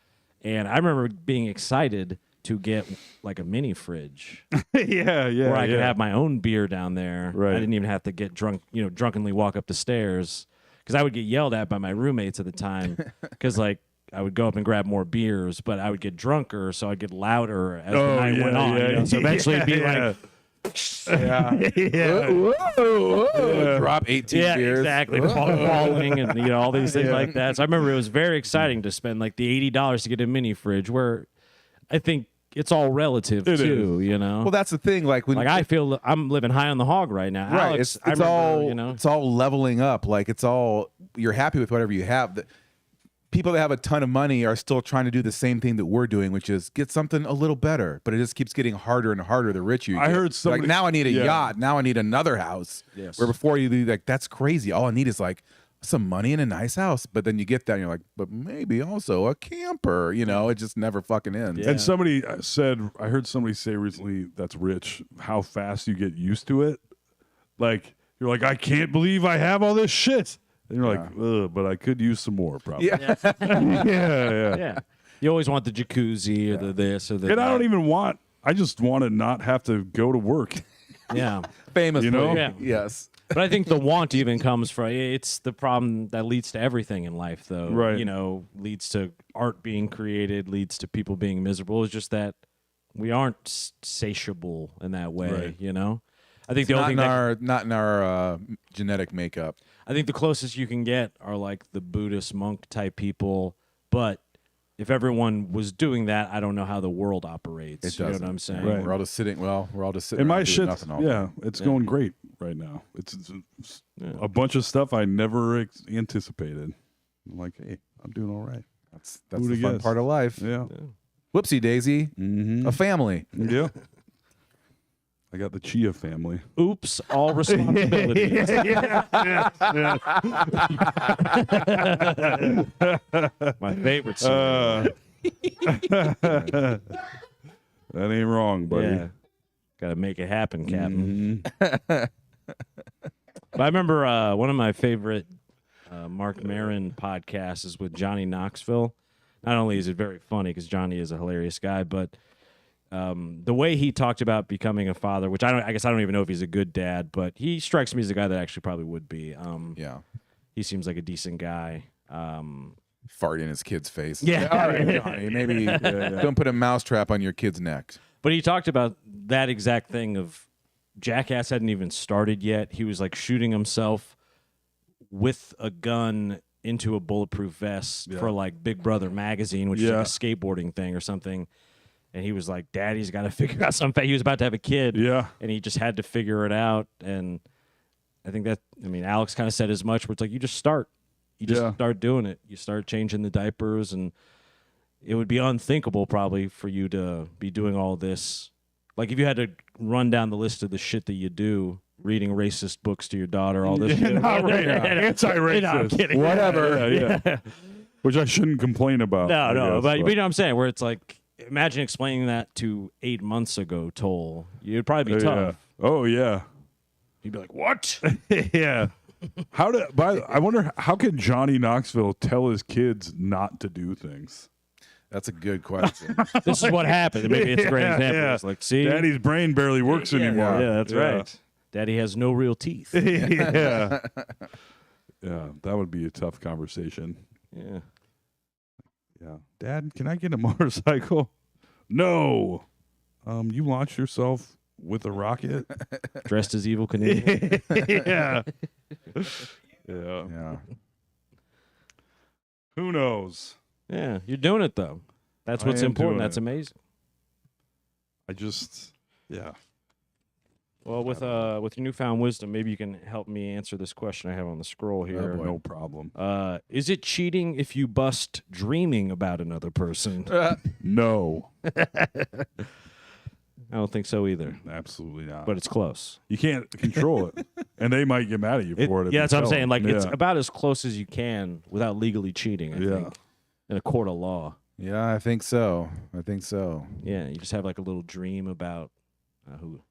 And I remember being excited to get like a mini fridge yeah. where I could have my own beer down there. Right. I didn't even have to get drunk, drunkenly walk up the stairs because I would get yelled at by my roommates at the time because like I would go up and grab more beers, but I would get drunker, so I'd get louder as the night went on. yeah. So eventually it'd be like, Drop 18 beers. exactly, falling and all these things like that. So I remember it was very exciting to spend like the $80 to get a mini fridge, where I think it's all relative It too. Well, that's the thing. Like when I feel I'm living high on the hog right now. right, Alex, it's I all remember, it's all leveling up. Like it's all you're happy with whatever you have. The people that have a ton of money are still trying to do the same thing that we're doing, which is get something a little better. But it just keeps getting harder and harder the richer you I get. heard somebody- like now I need a yeah. yacht. Now I need another house. Yes. Where before you'd be like, that's crazy. All I need is like some money and a nice house. But then you get that and you're like, but maybe also a camper. It just never fucking ends. Yeah. And somebody said, I heard somebody say recently that's rich, how fast you get used to it. Like, you're like, I can't believe I have all this shit. And you're like, ugh, but I could use some more, probably. Yeah. yeah. Yeah. You always want the jacuzzi or the this or the And I don't that. even want. I just want to not have to go to work. Yeah. Famously. You know? Yeah. Yes. But I think the want even comes from it's the problem that leads to everything in life, though. Right. You know, leads to art being created, leads to people being miserable. It's just that we aren't satiable in that way. Right. You know, I think the Not only in thing our genetic makeup. I think the closest you can get are like the Buddhist monk type people. But if everyone was doing that, I don't know how the world operates. It You know doesn't. what I'm saying? Right. We're all just sitting. Well, we're all just sitting. And my around doing shit, nothing all day. yeah, it's going great right now. It's Yeah. a bunch of stuff I never anticipated. I'm like, hey, I'm doing all right. That's Who'da the fun guessed? part of life. Yeah. Whoopsie daisy. Mm-hmm. A family. Yeah. I got the Chia family. Oops, all responsibilities. My favorite song. That ain't wrong, buddy. Yeah. Got to make it happen, Captain. Mhm. But I remember one of my favorite Mark Maron podcasts is with Johnny Knoxville. Not only is it very funny because Johnny is a hilarious guy, but the way he talked about becoming a father, which I guess I don't even know if he's a good dad, but he strikes me as a guy that actually probably would be. Yeah. He seems like a decent guy. Fart in his kid's face. Yeah. All right, Johnny. Maybe don't put a mousetrap on your kid's neck. But he talked about that exact thing of Jackass hadn't even started yet. He was like shooting himself with a gun into a bulletproof vest for like Big Brother magazine, which is like a skateboarding thing or something. And he was like, Daddy's got to figure out something. He was about to have a kid. Yeah. And he just had to figure it out. And I think Alex kind of said as much, where it's like, you just start. You just start doing it. You start changing the diapers, and it would be unthinkable probably for you to be doing all this. Like if you had to run down the list of the shit that you do, reading racist books to your daughter, all this shit. Anti-racist. No, I'm kidding. Whatever. Yeah. Which I shouldn't complain about. No, I guess, but you know what I'm saying? Where it's like, imagine explaining that to 8 months ago, Toll. It'd probably be tough. Oh, yeah. You'd be like, what? Yeah. I wonder, how can Johnny Knoxville tell his kids not to do things? That's a good question. This is what happened. Maybe it's a great example. Yeah. It's like, see? Daddy's brain barely works anymore. Yeah, that's right. Daddy has no real teeth. Yeah. Yeah, that would be a tough conversation. Yeah. Yeah. Dad, can I get a motorcycle? No. You launched yourself with a rocket? Dressed as Evil Knievel. Yeah. Yeah. Yeah. Who knows? Yeah, you're doing it, though. That's I what's am important. doing That's it. amazing. Yeah. Well, with your newfound wisdom, maybe you can help me answer this question I have on the scroll here. No problem. Is it cheating if you bust dreaming about another person? No. I don't think so either, Absolutely not. but it's close. you can't control it. And they might get mad at you for it. if Yeah, you that's what I'm tell saying. them. Like, it's Yeah. about as close as you can without legally cheating, I think, in a court of law. Yeah, I think so. Yeah, you just have like a little dream about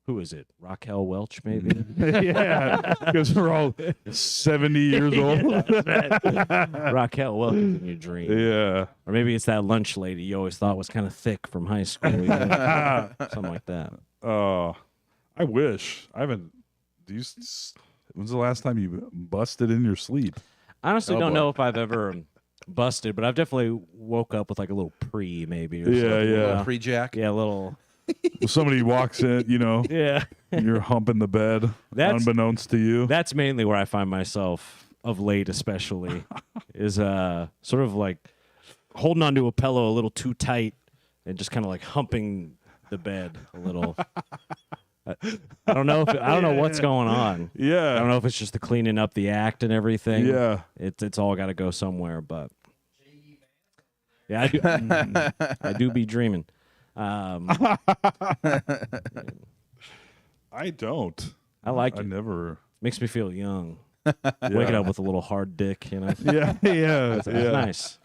who is it? Raquel Welch, maybe? Yeah. Because we're all 70 years old. Raquel Welch is in your dream. Yeah. Or maybe it's that lunch lady you always thought was kind of thick from high school. You know? Something like that. I wish. I haven't. When's the last time you busted in your sleep? I honestly Oh, don't boy. know if I've ever busted, but I've definitely woke up with like a little pre maybe. Or Yeah, something. yeah. Pre-jack. Yeah, a little. If somebody walks in, Yeah. and you're humping the bed, unbeknownst to you. That's mainly where I find myself of late, especially, is sort of like holding onto a pillow a little too tight and just kind of like humping the bed a little. I don't know what's going on. Yeah. I don't know if it's just the cleaning up the act and everything. Yeah. It's all got to go somewhere, but yeah, I do be dreaming. I don't. I like I it. never. Makes me feel young. Waking up with a little hard dick, you know. Yeah. Yeah. It's nice.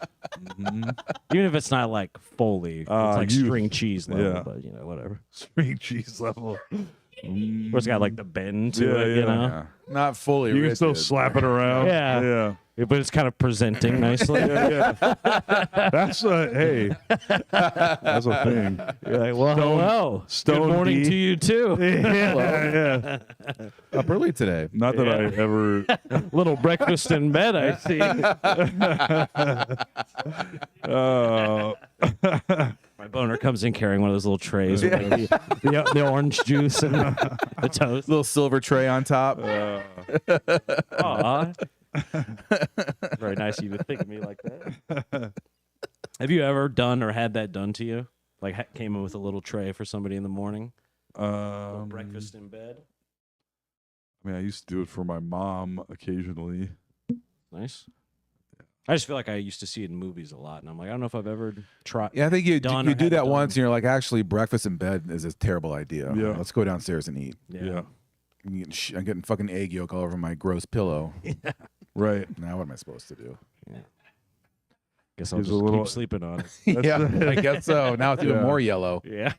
Even if it's not like Foley, it's like you- string cheese level, yeah. but you know, whatever. String cheese level. Where it's got like the bend to Yeah, it, yeah. you know? Yeah. Not fully You can still rigid. slap it around. Yeah. Yeah. Yeah, but it's kind of presenting nicely. Yeah, yeah. That's hey, that's a thing. You're like, well, hello. Stone Good morning D. to you, too. Yeah. Up early today. Not that I ever. Little breakfast in bed, I see. My boner comes in carrying one of those little trays with like the orange juice and the toast. Little silver tray on top. Aw. Very nice of you to think of me like that. Have you ever done or had that done to you? Like came in with a little tray for somebody in the morning? Little breakfast in bed? I mean, I used to do it for my mom occasionally. Nice. I just feel like I used to see it in movies a lot, and I'm like, I don't know if I've ever tried. Yeah, I think you do Done or that had it done. once, and you're like, actually, breakfast in bed is a terrible idea. Yeah. Let's go downstairs and eat. Yeah. I'm getting fucking egg yolk all over my gross pillow. Right. Now what am I supposed to do? Guess I'll Gives a just little- keep sleeping on it. Yeah, I guess so. Now it's even Yeah. more yellow. Yeah.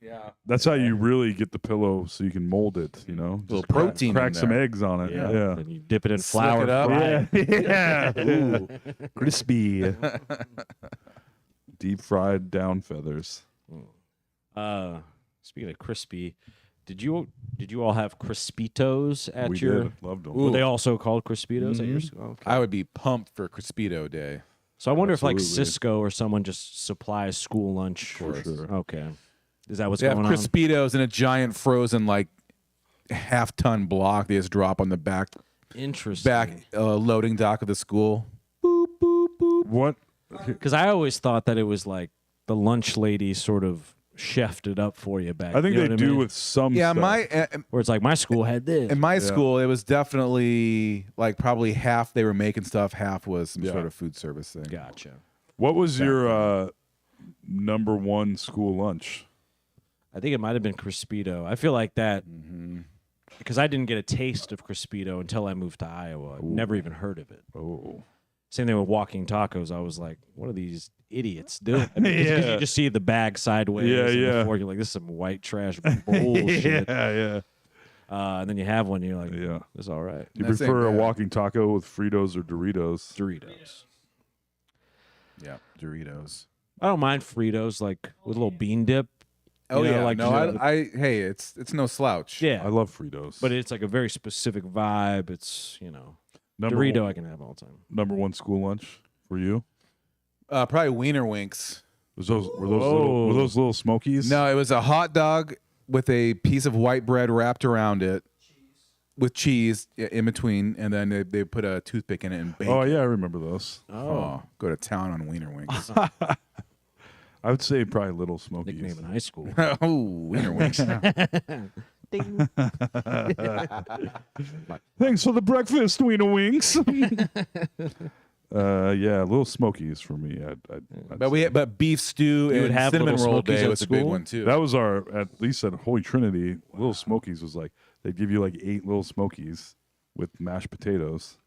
Yeah. That's how you really get the pillow so you can mold it, you know? Little Just crack- protein in Crack some there. eggs on it. Yeah. Then you dip it in Slick flour. it up. fry it. Yeah. Ooh. Crispy. Deep fried down feathers. Speaking of crispy, did you all have Crispitos at We your? did. Loved them. Were they also called Crispitos at your school? Okay. I would be pumped for Crispito Day. So I wonder if like Absolutely. Cisco or someone just supplies school lunch. For sure. Okay. Is that what's They have going on? Crispitos in a giant frozen like half-ton block. They just drop on the back Interesting. loading dock of the school. What? Because I always thought that it was like the lunch lady sort of chefed it up for you back. I think you know they what I do mean? with some Yeah, stuff. where it's like my school had this. in my school, it was definitely like probably half they were making stuff, half was some Yeah. sort of food service thing. Gotcha. What was your number one school lunch? I think it might have been Crispito. I feel like that because I didn't get a taste of Crispito until I moved to Iowa. I've never even heard of it. Oh. Same thing with walking tacos. I was like, what are these idiots doing? I mean, 'cause Yeah. you just see the bag sideways. Yeah, and yeah. the fork, you're like, this is some white trash bullshit. Yeah. And then you have one, you're like, Yeah. it's all right. You That's prefer a bad. walking taco with Fritos or Doritos? Doritos. Yeah, Doritos. I don't mind Fritos, like with a little bean dip. Oh You know, yeah, like, no, you know, hey, it's no slouch. Yeah. I love Fritos. But it's like a very specific vibe. It's, number Dorito one, I can have all the time. number one school lunch for you? Probably Wiener Winks. Were those little Smokies? No, it was a hot dog with a piece of white bread wrapped around it, with cheese in between, and then they put a toothpick in it and bake. Oh yeah, I remember those. Oh, go to town on Wiener Winks. I would say probably Little Smokies. Nickname in high school. Oh, Wiener Winks. Thanks for the breakfast, Wiener Winks. Yeah, Little Smokies for me. I'd But beef stew You would and have cinnamon Little roll Smokies day at was a big school? one too. that was our, at least at Holy Trinity, Little Smokies was like, they'd give you like 8 Little Smokies with mashed potatoes.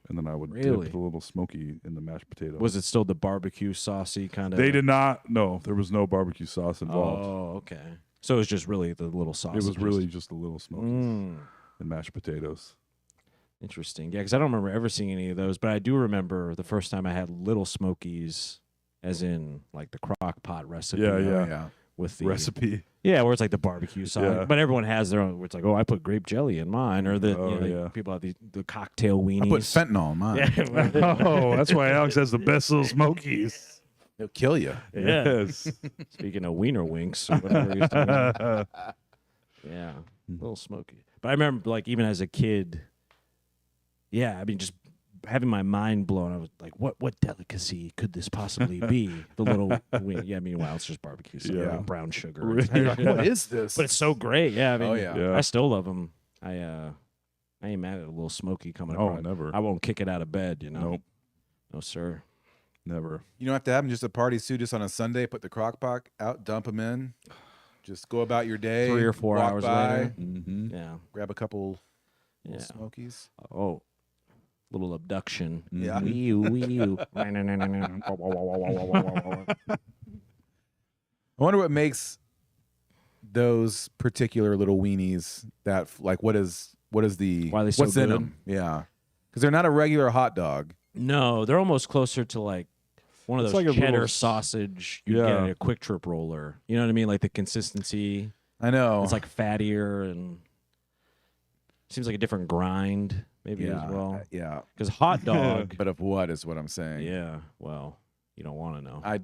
And then I would Really? dip the Little Smoky in the mashed potatoes. Was it still the barbecue saucy kind of? They did not. No, there was no barbecue sauce involved. Oh, okay. So it was just really the little It sausages. was really just the Little Smokies Mm, and mashed potatoes. interesting. Yeah, because I don't remember ever seeing any of those, but I do remember the first time I had Little Smokies, as in like the crock pot recipe. Yeah, Oh, yeah. yeah. With the Recipe. Yeah, where it's like the barbecue sauce. Yeah. But everyone has their own. Where it's like, oh, I put grape jelly in mine, or the Oh, yeah. people have the cocktail weenies. I put fentanyl in mine. Yeah. Oh, that's why Alex has the best Little Smokies. It'll kill you. Yeah. Yes. Speaking of wiener winks or whatever he's talking about. Yeah, a little smoky. But I remember, like, even as a kid, yeah, I mean, just having my mind blown. I was like, what delicacy could this possibly be? The little wing. Yeah, meanwhile, it's just barbecue sauce, Yeah. brown sugar. What is this? But it's so great. Yeah, I mean, Oh, yeah. Yeah. I still love them. I ain't mad at a little smoky coming Oh, across. never. I won't kick it out of bed, Nope. No, sir. Never. You don't have to have them just a party suit just on a Sunday. Put the crock pot out, dump them in. Just go about your day. 3 or 4 walk hours by, later. Mm-hmm. Yeah. grab a couple Yeah. little Smokies. Oh, little abduction. Yeah. Wee wee. I wonder what makes those particular little weenies that like what is the Why are they so what's in good? them? Yeah, because they're not a regular hot dog. No, they're almost closer to like one of It's those like a cheddar little sausage you yeah. get at a Quick Trip roller. You know what I mean? Like the consistency. I know. It's like fattier and seems like a different grind maybe yeah, as well. yeah. Because hot dog. But of what is what I'm saying? Yeah. Well, you don't want to know. I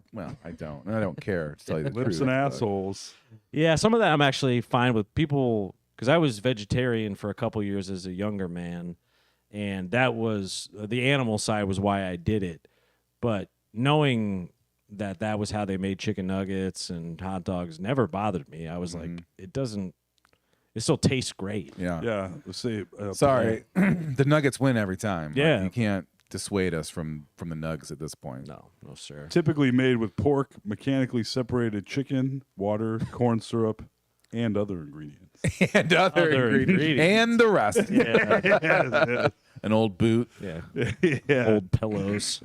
don't. And I don't care to tell you the Lips truth. and but- assholes. Yeah, some of that I'm actually fine with. People, because I was vegetarian for a couple years as a younger man, and that was the animal side was why I did it. But knowing that was how they made chicken nuggets and hot dogs never bothered me. I was like, it doesn't. It still tastes great. Yeah. Yeah. Let's see. Sorry, the Nuggets win every time. Like, Yeah. you can't dissuade us from the Nugs at this point. No, sir. Typically made with pork, mechanically separated chicken, water, corn syrup, and other ingredients. And other ingredients. And the rest. Yeah, An old boot. yeah. Yeah. Old pillows.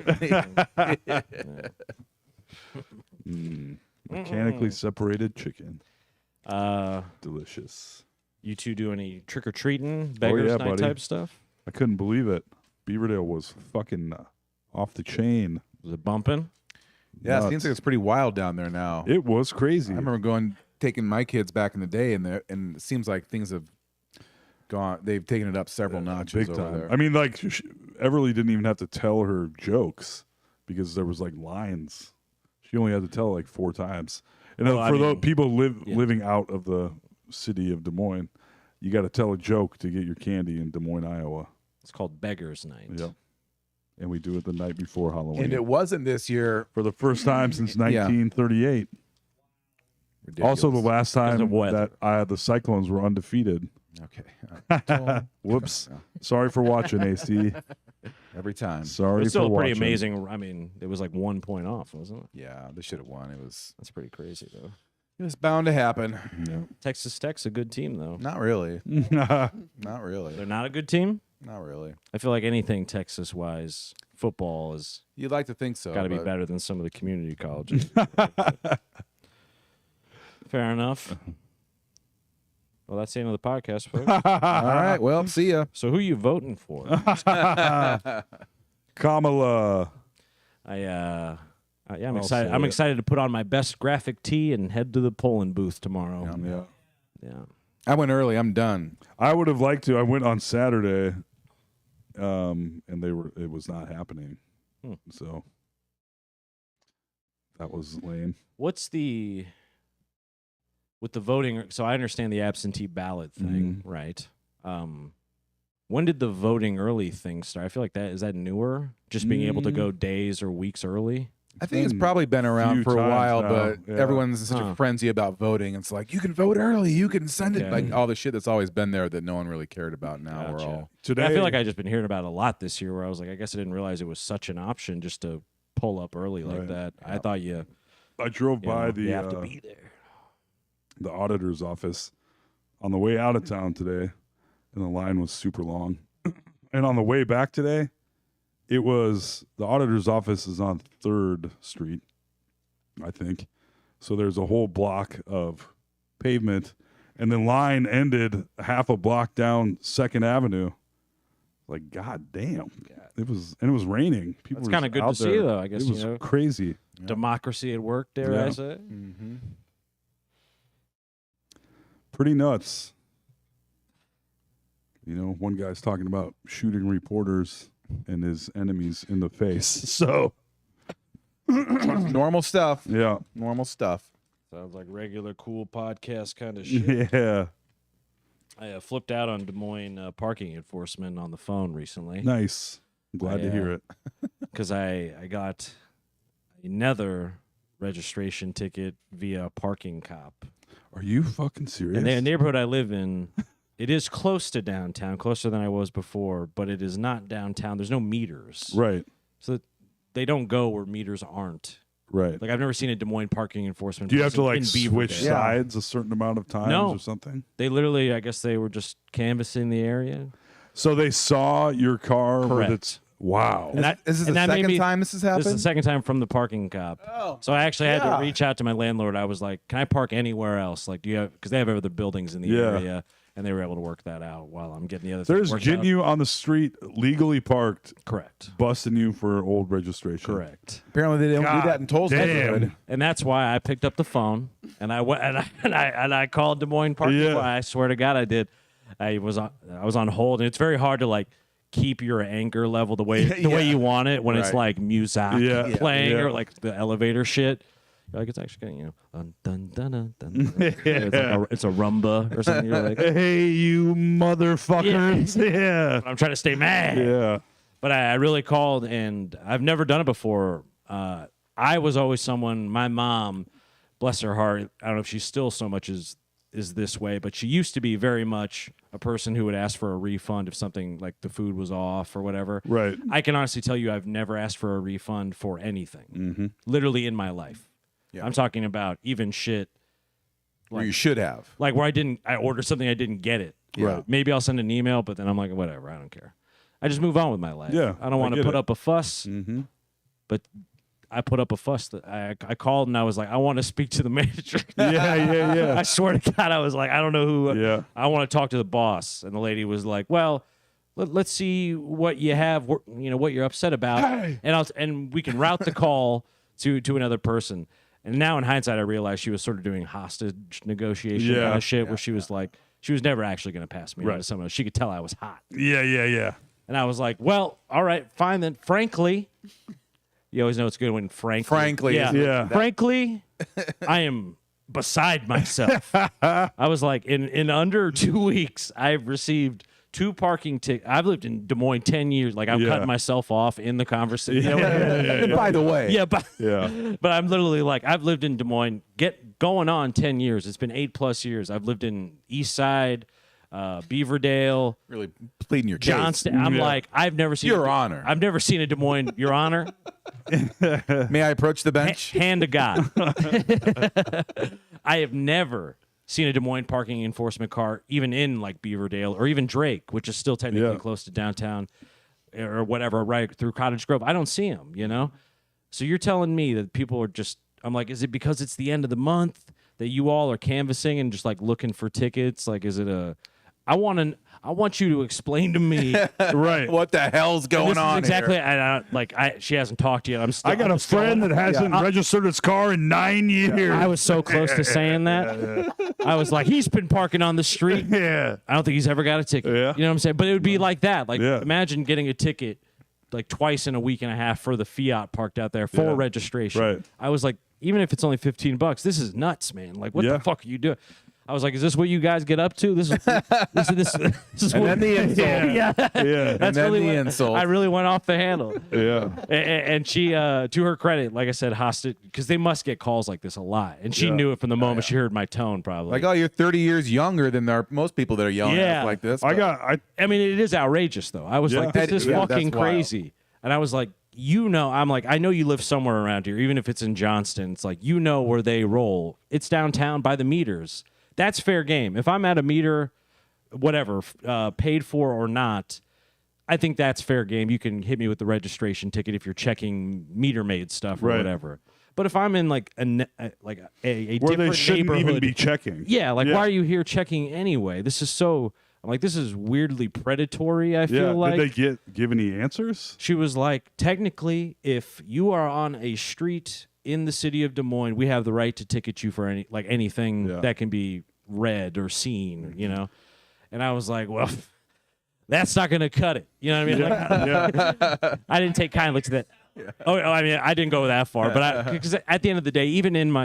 Mechanically separated chicken. Uh, Delicious. you two do any trick or treating, beggars yeah, night buddy. type stuff? I couldn't believe it. Beaverdale was fucking off the chain. Was it bumping? Yeah, it Nuts. seems like it's pretty wild down there now. It was crazy. I remember taking my kids back in the day, and it seems like things have gone. They've taken it up several notches big over time. there. I mean, like Everly didn't even have to tell her jokes because there was like lines. She only had to tell like 4 times. And Well, then I for those mean, people yeah. living out of the city of Des Moines, you got to tell a joke to get your candy in Des Moines, Iowa. It's called Beggars Night. Yep. And we do it the night before Halloween. And it wasn't this year. for the first time since Yeah. 1938. Ridiculous. Also, the last time of weather. that the Cyclones were undefeated. Okay. Whoops. Sorry for watching, AC. Every time. Sorry It's still for pretty watching. amazing. I mean, it was like 1 point off, wasn't it? Yeah, they should have won. It was That's pretty crazy, though. bound to happen. Texas Tech's a good team, though. Not really. Yeah. Not really. They're not a good team. Not really. I feel like anything Texas-wise, football has You'd like to think so. got to be but better than some of the community colleges. Fair enough. Well, that's the end of the podcast, folks. All right. Well, see ya. So, who you voting for? Kamala. Yeah, I'm I'll excited. say I'm it. excited to put on my best graphic tee and head to the polling booth tomorrow. Yeah. Yeah. I went early. I'm done. I would have liked to. I went on Saturday, and it was not happening. So that was lame. What's with the voting? So I understand the absentee ballot thing, right? When did the voting early thing start? I feel like is that newer? Just being able to go days or weeks early. I think it's been probably been around few for a times while, now, but yeah. everyone's in such a frenzy about voting. It's like, you can vote early. You can send it. Okay. Like all the shit that's always been there that no one really cared about now. We're Gotcha. all. Today, I feel like I just been hearing about it a lot this year. Where I was like, I guess I didn't realize it was such an option just to pull up early like Right. that. I thought you drove by you have to the be there. the auditor's office on the way out of town today, and the line was super long. And on the way back today, it was the auditor's office is on 3rd Street, I think. So there's a whole block of pavement, and the line ended half a block down 2nd Avenue. Like, god damn. It was raining. People That's were kinda just good to out see, there. though, I guess, It you was know. crazy. Democracy at work, dare Yeah. I say? Mm-hmm. Pretty nuts. You know, one guy's talking about shooting reporters and his enemies in the face. So, Normal stuff. yeah. Normal stuff. Sounds like regular cool podcast kind of shit. Yeah. I flipped out on Des Moines parking enforcement on the phone recently Nice. I'm glad to hear it. because I got another registration ticket via a parking cop. Are you fucking serious? And the neighborhood I live in, it is close to downtown, closer than I was before, but it is not downtown. There's no meters. Right. So they don't go where meters aren't. Right. Like I've never seen a Des Moines parking enforcement. Do you have to person like in switch Beaverdale. sides a certain amount of times No. or something? They literally, I guess they were just canvassing the area. So they saw your car Correct. Wow. And that- This is and the that made second me- time this has This happened? is the second time from the parking cop. Oh, So I actually had yeah. to reach out to my landlord. I was like, "Can I park anywhere else? Like, do you have?" Because they have other buildings in the Yeah. area, and they were able to work that out while I'm getting the other. thing There's worked getting out. you on the street legally parked, Correct. busting you for old registration. Correct. Apparently they don't God do that in Tulsa. damn. And that's why I picked up the phone and I went and I called Des Moines Parking. Yeah. I swear to God, I did. I was on hold, and it's very hard to like keep your anger level the way Yeah. you want it when it's Right. like music Yeah. playing Yeah. or like the elevator shit. You're like, it's actually getting, dun dun dun dun dun. It's a rumba or something. You're like, Hey, you motherfuckers. Yeah. I'm trying to stay mad. Yeah. But I really called, and I've never done it before. I was always someone, my mom, bless her heart, I don't know if she's still so much is this way, but she used to be very much a person who would ask for a refund if something like the food was off or whatever. Right. I can honestly tell you I've never asked for a refund for anything, literally in my life. Yeah. I'm talking about even shit Or you should have. like where I ordered something, I didn't get it. Yeah. Maybe I'll send an email, but then I'm like, whatever, I don't care. I just move on with my life. Yeah, I don't I want to get put it. up a fuss, but I put up a fuss. That I called and I was like, I want to speak to the manager. Yeah. I swear to God, I was like, I don't know who. Yeah. I want to talk to the boss. And the lady was like, well, let's see what you have, what you're upset about, Hey. and we can route the call to another person. And now in hindsight, I realized she was sort of doing hostage negotiation Yeah. kind of shit, where she was like, she was never actually going to pass me on Right. to someone else. She could tell I was hot. Yeah. And I was like, well, all right, fine then. Frankly, you always know it's good when frankly. Frankly, Yeah. Frankly, I am beside myself. I was like, in under 2 weeks, I've received 2 parking tickets. I've lived in Des Moines 10 years. Like, I'm Yeah. cutting myself off in the conversation. And by the way, Yeah, but Yeah. but I'm literally like, I've lived in Des Moines, going on 10 years. It's been 8+ years. I've lived in East Side, Beaverdale, really pleading your case. Johnston. I'm Yeah. like, I've never seen Your Honor. I've never seen a Des Moines, Your Honor. May I approach the bench? Hand to God. I have never seen a Des Moines parking enforcement car, even in like Beaverdale or even Drake, which is still technically Yeah. close to downtown or whatever, right through Cottage Grove. I don't see them, So you're telling me that people are just, I'm like, is it because it's the end of the month that you all are canvassing and just like looking for tickets? Like, is it I want you to explain to me. Right. What the hell's going This is on exactly. here? She hasn't talked yet. I got a friend that hasn't registered his car in 9 years. I was so close to saying that. I was like, he's been parking on the street. Yeah. I don't think he's ever got a ticket. Yeah. You know what I'm saying? But it would be like that. Like, Yeah. imagine getting a ticket like twice in a week and a half for the Fiat parked out there for Yeah. registration. Right. I was like, even if it's only $15, this is nuts, man. Like, what Yeah. the fuck are you doing? I was like, is this what you guys get up to? This is And then the insult. yeah. Yeah. That's then really the what- insult. I really went off the handle. Yeah. And she, to her credit, like I said, hostage, because they must get calls like this a lot. And she Yeah. knew it from the moment she heard my tone, probably. Like, oh, you're 30 years younger than most people that are young Yeah. like this. I but- I mean, it is outrageous, though. I was Yeah. like, this is Yeah, fucking that's wild. crazy. And I was like, I'm like, I know you live somewhere around here, even if it's in Johnston. It's like, where they roll. It's downtown by the meters. That's fair game. If I'm at a meter, whatever, paid for or not, I think that's fair game. You can hit me with the registration ticket if you're checking meter maid stuff or Right. whatever. But if I'm in like a Where different they shouldn't neighborhood, even be checking. yeah, like why are you here checking anyway? This is so. I'm like, this is weirdly predatory. I feel Yeah. like Did they give any answers? she was like, technically, if you are on a street in the city of Des Moines, we have the right to ticket you for anything Yeah. that can be read or seen, And I was like, well, that's not going to cut it. You know what I mean? Like, I didn't take kindly to that. Oh, I mean, I didn't go that far, but because at the end of the day, even in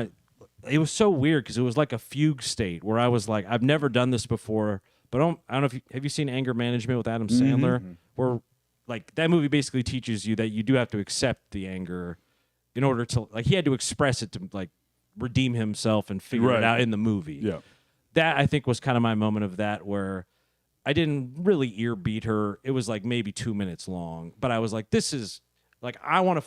it was so weird because it was like a fugue state where I was like, I've never done this before, but I don't know if have you seen Anger Management with Adam Sandler, where like that movie basically teaches you that you do have to accept the anger in order to like he had to express it to like redeem himself and figure Right. it out in the movie. Yeah. That I think was kind of my moment of that where I didn't really ear beat her. It was like maybe 2 minutes long, but I was like, this is like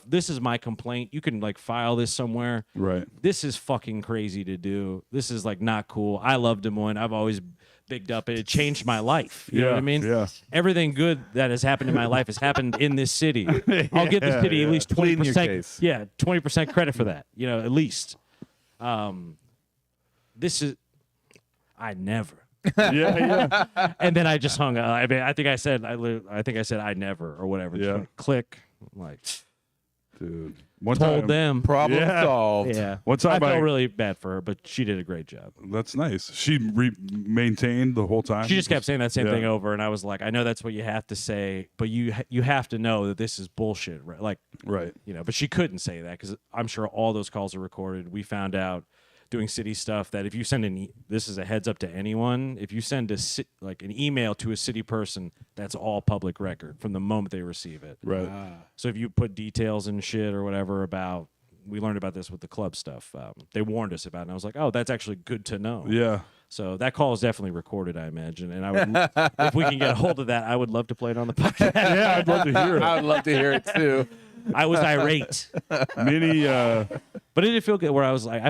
this is my complaint. You can like file this somewhere. Right. This is fucking crazy to do. This is like not cool. I love Des Moines. I've always bigged up and it changed my life. You know what I mean? Yeah. Everything good that has happened in my life has happened in this city. I'll give the city at least Pleading your 20%. case. Yeah, 20% credit for that. You know, at least. This is I never. Yeah. And then I just hung up. I mean, I think I said I never or whatever. Just Yeah. went click. I'm like, Dude. One told time, them. Problem Yeah. solved. Yeah. One time I I- felt really bad for her, but she did a great job. That's nice. She maintained the whole time. She just kept saying that same Yeah. thing over, and I was like, I know that's what you have to say, but you have to know that this is bullshit, right? Like, Right. you know, but she couldn't say that because I'm sure all those calls are recorded. We found out doing city stuff that if you send this is a heads up to anyone, if you send like an email to a city person, that's all public record from the moment they receive it. Right. So if you put details and shit or whatever about, we learned about this with the club stuff. They warned us about it, and I was like, oh, that's actually good to know. Yeah. So that call is definitely recorded, I imagine. And I would, if we can get a hold of that, I would love to play it on the podcast. Yeah, I'd love to hear it. I would love to hear it too. I was irate, Many, but it did feel good. Where I was like,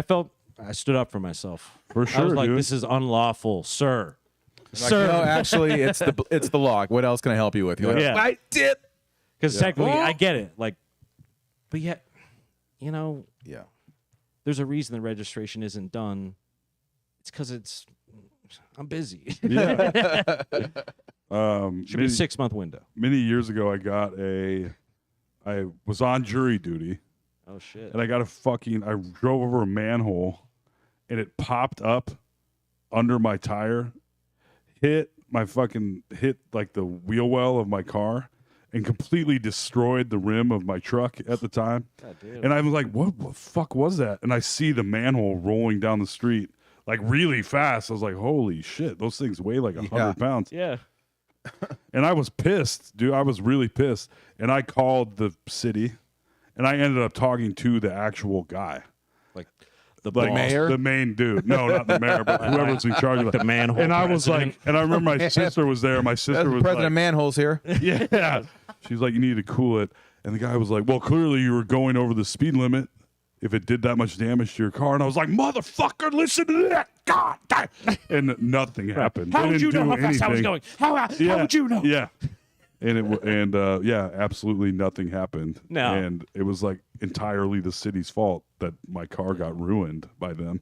I stood up for myself. For I sure, was like, dude. this is unlawful, sir. Like, Sir, no, actually, it's the log. What else can I help you with? You're like, Yeah. I did. because technically, I get it. Like, but yet, you know, Yeah. there's a reason the registration isn't done. It's because I'm busy. yeah. Should be a 6-month window. Many years ago, I was on jury duty, Oh shit. and I drove over a manhole, and it popped up under my tire, hit like the wheel well of my car, and completely destroyed the rim of my truck at the time. God damn. And I was like, what the fuck was that? And I see the manhole rolling down the street like really fast. I was like, holy shit, those things weigh like 100 pounds. Yeah. And I was pissed, dude. I was really pissed. And I called the city, and I ended up talking to the actual guy. Like the Like boss. mayor? the main dude. No, not the mayor, but whoever's in charge of the manhole. And I was president. like, and I remember my sister was there. My sister That's was President like, Manhole's here. yeah. She's like, you need to cool it. And the guy was like, well, clearly you were going over the speed limit if it did that much damage to your car. And I was like, motherfucker, listen to that. God damn. And nothing happened. How They would you didn't know do how fast I was anything. going? How would you know? Yeah. And yeah, absolutely nothing happened. No. And it was like entirely the city's fault that my car got ruined by them.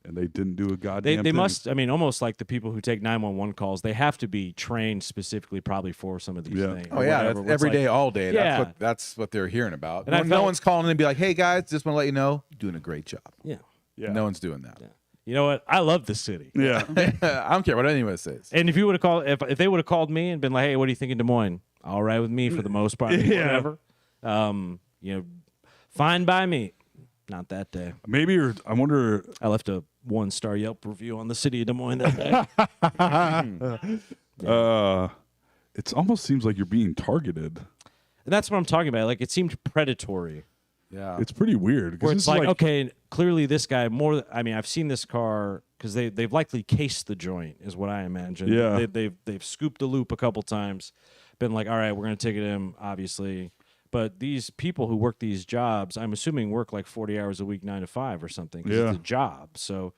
And they didn't do a goddamn They thing. must, I mean, almost like the people who take 911 calls, they have to be trained specifically probably for some of these Yeah. things. Oh yeah, that's every day, all day. Yeah. That's what they're hearing about. And I No felt- one's calling in and be like, "Hey guys, just want to let you know, you're doing a great job." Yeah. Yeah. No one's doing that. You know what? I love the city. Yeah. I don't care what anyone says. And if you would have called, if they would have called me and been like, "Hey, what do you think in Des Moines?" All right with me for the most part. Yeah. Whatever. You know, fine by me. Not that day. Maybe I wonder. I left a 1-star Yelp review on the city of Des Moines that day. It almost seems like you're being targeted. And that's what I'm talking about. Like, it seemed predatory. Yeah. It's pretty weird. 'cause Where this it's is like, okay, clearly this guy I mean, I've seen this car because they've likely cased the joint, is what I imagine. Yeah. They've scooped the loop a couple times, been like, all right, we're gonna ticket him, obviously. But these people who work these jobs, I'm assuming work like 40 hours a week, 9 to 5 or something. 'Cause Yeah. It's a job. So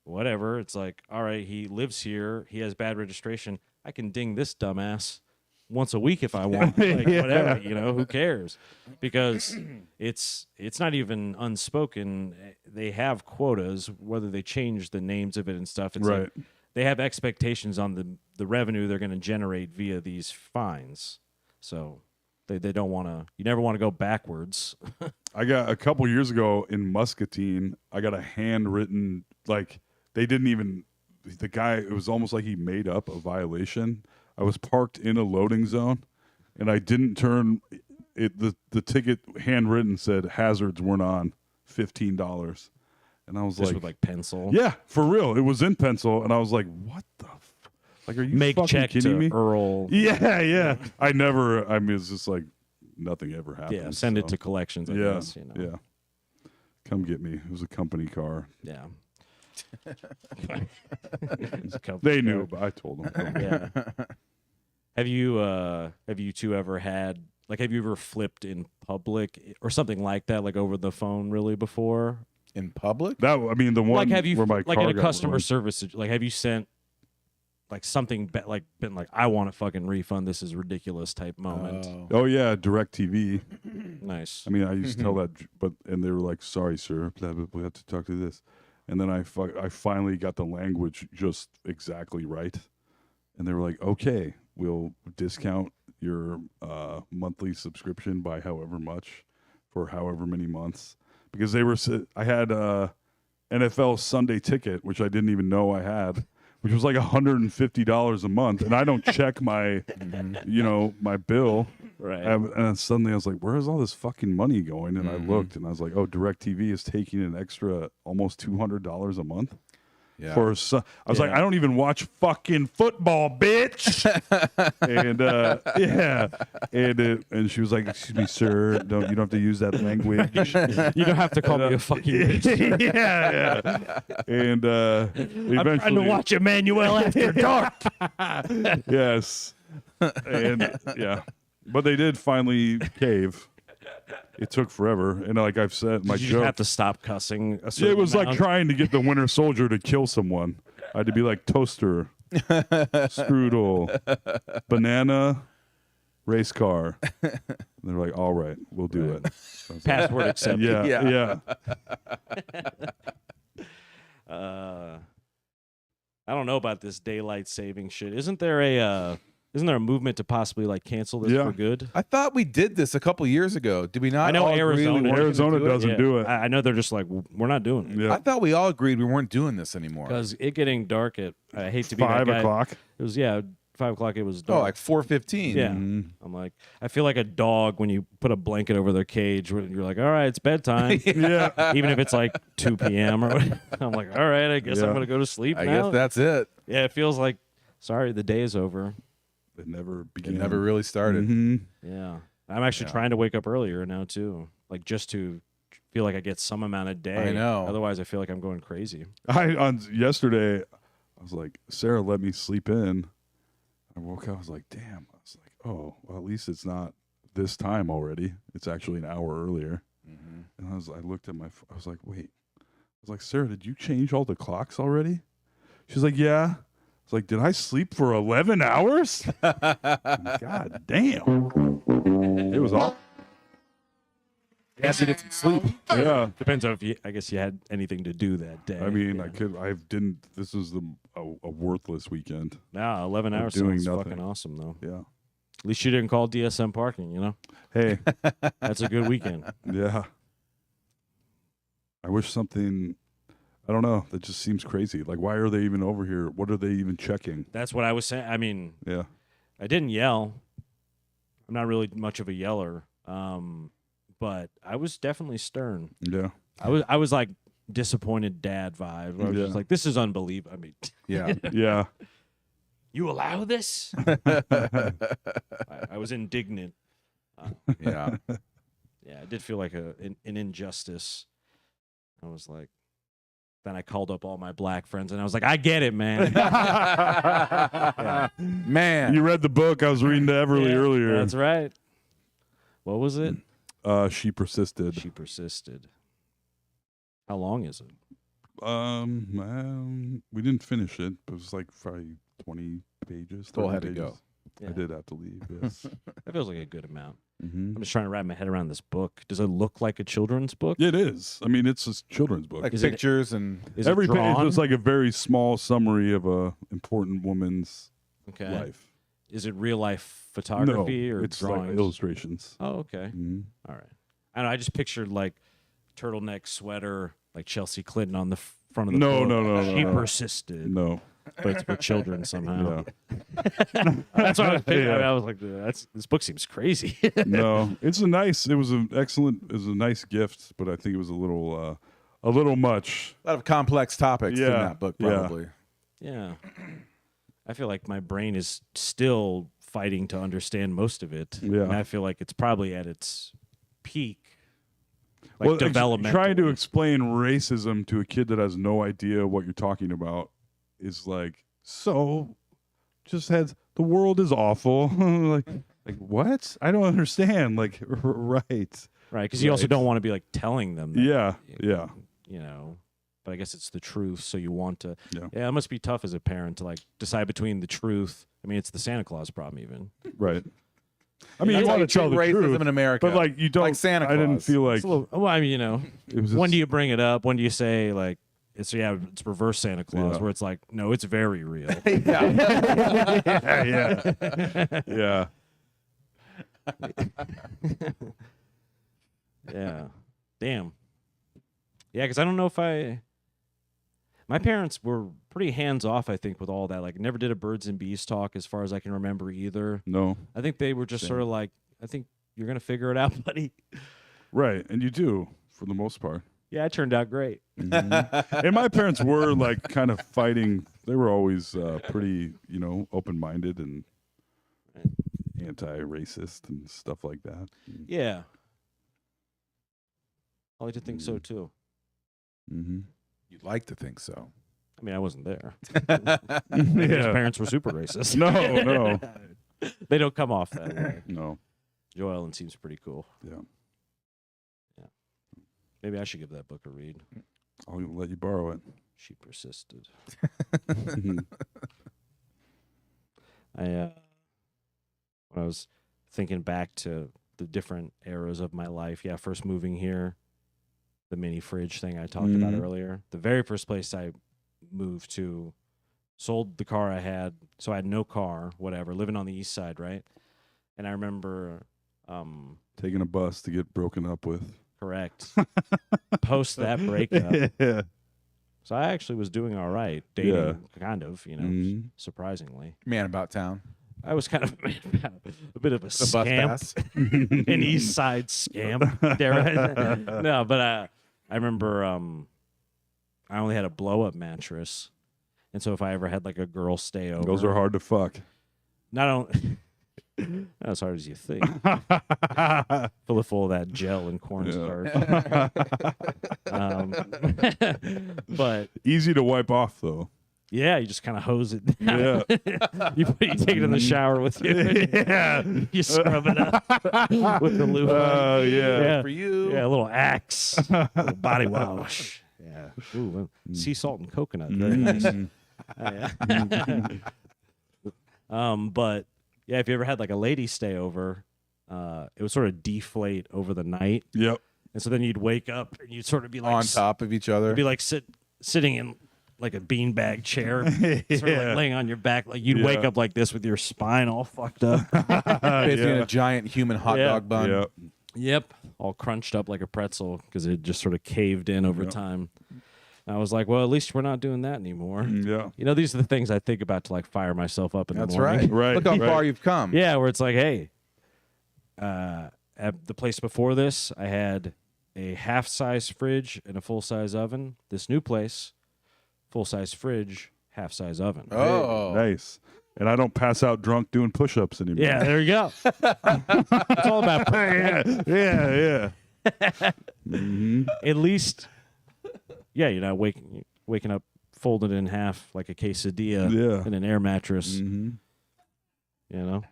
whatever. It's like, all right, he lives here. He has bad registration. I can ding this dumbass once a week if I want. Like, whatever, you know, who cares? Because it's not even unspoken. They have quotas, whether they change the names of it and stuff. It's Right. like they have expectations on the revenue they're going to generate via these fines. So they don't want to. You never want to go backwards. I got a couple years ago in Muscatine, I got a handwritten, like, they didn't even, the guy, it was almost like he made up a violation. I was parked in a loading zone, and I didn't turn it. The ticket handwritten said hazards weren't on, $15, and I was Just like, with like pencil. yeah, for real. It was in pencil, and I was like, what the, like, are you Make fucking check kidding to me? Earl. Yeah. I mean, it's just like nothing ever happened. Yeah, send it so. to collections. I Yeah, guess, you know. yeah. Come get me. It was a company car. Yeah. It's a company They knew, car. but I told them. Yeah. Have you two ever had, like, have you ever flipped in public or something like that, like over the phone, really, before? In public? That, I mean, the one Like, have you where my like car in a got customer ruined. service? Like, have you sent like something like been like, I want a fucking refund. This is ridiculous type moment. Oh yeah, DirecTV. Nice. I mean, I used to tell that, and they were like, "Sorry, sir, blah, blah, we have to talk to this." And then I finally got the language just exactly right, and they were like, "Okay, we'll discount your monthly subscription by however much for however many months," because I had NFL Sunday Ticket, which I didn't even know I had, which was like $150 a month, and I don't check my, my bill. Right. And then suddenly I was like, where is all this fucking money going? And I looked, and I was like, oh, DirecTV is taking an extra almost $200 a month. Yeah. I was like, I don't even watch fucking football, bitch. And she was like, excuse me, sir, you don't have to use that language. You don't have to call me a fucking bitch. yeah. And eventually, I'm trying to watch Emmanuel After Dark. Yes. And yeah. But they did finally cave. It took forever, and like I've said, my Did you joke. have to stop cussing? It was like trying to get the Winter Soldier to kill someone. I had to be like toaster, strudel, banana, race car. And they're like, "All right, we'll do it." So I was like, Password accepted. yeah. I don't know about this daylight saving shit. Isn't there a movement to possibly like cancel this for good? I thought we did this a couple years ago. Did we not? I know all agree we weren't Arizona gonna doesn't do it. I know they're just like, we're not doing it. Yeah. I thought we all agreed we weren't doing this anymore. Because it getting dark at, I hate to be 5 that guy. o'clock. It was 5 o'clock. It was dark. Oh, like 4:15. Yeah. Mm-hmm. I'm like, I feel like a dog when you put a blanket over their cage. Where you're like, all right, it's bedtime. Yeah. Even if it's like 2 p.m. or whatever. I'm like, all right, I guess I'm gonna go to sleep I now. guess that's it. Yeah, it feels like, sorry, the day is over. It never It began. never really started. Mhm. Yeah, I'm actually trying to wake up earlier now too, like just to feel like I get some amount of day. I know. Otherwise, I feel like I'm going crazy. Yesterday, I was like, Sarah let me sleep in. I woke up, I was like, damn. I was like, oh, well, at least it's not this time already. It's actually an hour earlier. And I looked at I was like, wait. I was like, Sarah, did you change all the clocks already? She's like, yeah. I was like, did I sleep for 11 hours? God damn. It was awful. Yes, you get some sleep. Yeah. Depends on I guess you had anything to do that day. I mean, Yeah. this is a worthless weekend. Nah, 11 I'm hours doing sounds nothing. fucking awesome though. Yeah. At least you didn't call DSM parking. Hey, That's a good weekend. yeah. I wish something, I don't know, that just seems crazy. Like, why are they even over here? What are they even checking? That's what I was saying. I mean, Yeah. I didn't yell. I'm not really much of a yeller. But I was definitely stern. Yeah. I was like disappointed dad vibe. I was just like, this is unbelievable. I mean, Yeah. Yeah. you allow this? I was indignant. Yeah. Yeah, it did feel like an injustice. I was like, then I called up all my black friends and I was like, I get it, man. Man. You read the book I was reading to Everly earlier. That's right. What was it? She persisted. She persisted. How long is it? We didn't finish it, but it was like probably 20 pages. Still 30 had to pages. go. Yeah. I did have to leave. Yes. That feels like a good amount. Mm-hmm. I'm just trying to wrap my head around this book. Does it look like a children's book? It is. I mean, it's a children's book. Like Is it- pictures and Is Every it drawn? page is like a very small summary of a important woman's Okay. life. Is it real life photography no, or it's drawings? like illustrations. Oh, okay. Mhm. All right. I don't know. I just pictured like turtleneck sweater, like Chelsea Clinton on the front of the No, book. no, no, She no. persisted, No. but it's for children somehow. Yeah. That's what I was picturing. Yeah. I was like, this book seems crazy. No. It was a nice gift, but I think it was a little much. a lot of complex topics in Yeah. that book, Yeah. probably. Yeah. I feel like my brain is still fighting to understand most of it. Yeah. And I feel like it's probably at its peak. Well, Development. trying to explain racism to a kid that has no idea what you're talking about is like, so just has the world is awful. like what? I don't understand. Like, right. Right. Because you also Right. don't want to be like telling them that, Yeah. Yeah. you know, but I guess it's the truth. So you want to, Yeah. it must be tough as a parent to like decide between the truth. I mean, it's the Santa Claus problem even. Right. I mean, That's you how want to tell the treat racism truth, in America. but like you don't. Like Santa I didn't Claus. feel like It's a little, well, I mean, it was. when just- do you bring it up? When do you say like, it's reverse Santa Claus, Yeah. where it's like, no, it's very real. yeah. Yeah. Damn. Yeah, because I don't know if my parents were pretty hands off, I think, with all that. Like, never did a birds and bees talk as far as I can remember either. No. I think they were just Same. sort of like, I think you're going to figure it out, buddy. Right, and you do for the most part. Yeah, it turned out great. And my parents were like kind of fighting. They were always pretty, open-minded and anti-racist and stuff like that. Yeah. I like to think so, too. Mm-hmm. You'd like to think so. I mean, I wasn't there. Yeah. His parents were super racist. No. They don't come off that way. No. Joe Ellen seems pretty cool. Yeah. Maybe I should give that book a read. I'll let you borrow it. She persisted. Mhm. When I was thinking back to the different eras of my life, first moving here, the mini fridge thing I talked about Mhm. earlier. The very first place I moved to, sold the car I had, so I had no car, whatever, living on the east side, right? And I remember, Taking a bus to get broken up with. correct, post that breakup. Yeah. So I actually was doing all right, dating, Yeah. kind of, Mhm. surprisingly. Man about town. I was kind of a bit of a The bus scamp. pass. An East Side scam. No, but I remember I only had a blow up mattress, and so if I ever had like a girl stay over, Those are hard to fuck. not as hard as you think. Full of that gel and cornstarch. But Easy to wipe off though. yeah, you just kind of hose it down. Yeah. you take it in the shower with you. Yeah. You scrub it up with the lube. Oh yeah. Yeah. For you. Yeah, a little Axe, a little body wash. Yeah. Ooh, sea salt and coconut. Very nice. Mhm. But yeah, if you ever had like a lady stay over, it would sort of deflate over the night, Yep. and so then you'd wake up and you'd sort of be like On top of each other. You'd be like sitting in like a beanbag chair, sort of like laying on your back, like you'd wake Yeah. up like this with your spine all fucked up. Basically in a giant human hot Yeah. dog bun. Yep. Yep, all crunched up like a pretzel because it just sort of caved in over Yeah. time. And I was like, well, at least we're not doing that anymore. Yeah. You know, these are the things I think about to like fire myself up in That's the morning. right. Right, Look how right. far you've come. Yeah, where it's like, hey, at the place before this, I had a half-size fridge and a full-size oven. This new place, full-size fridge, half-size oven. Oh. Nice. And I don't pass out drunk doing push-ups anymore. Yeah, there you go. It's all about yeah. Mhm. at least. Yeah, you're not waking up folded in half like a quesadilla Yeah. in an air mattress. Mhm. You know.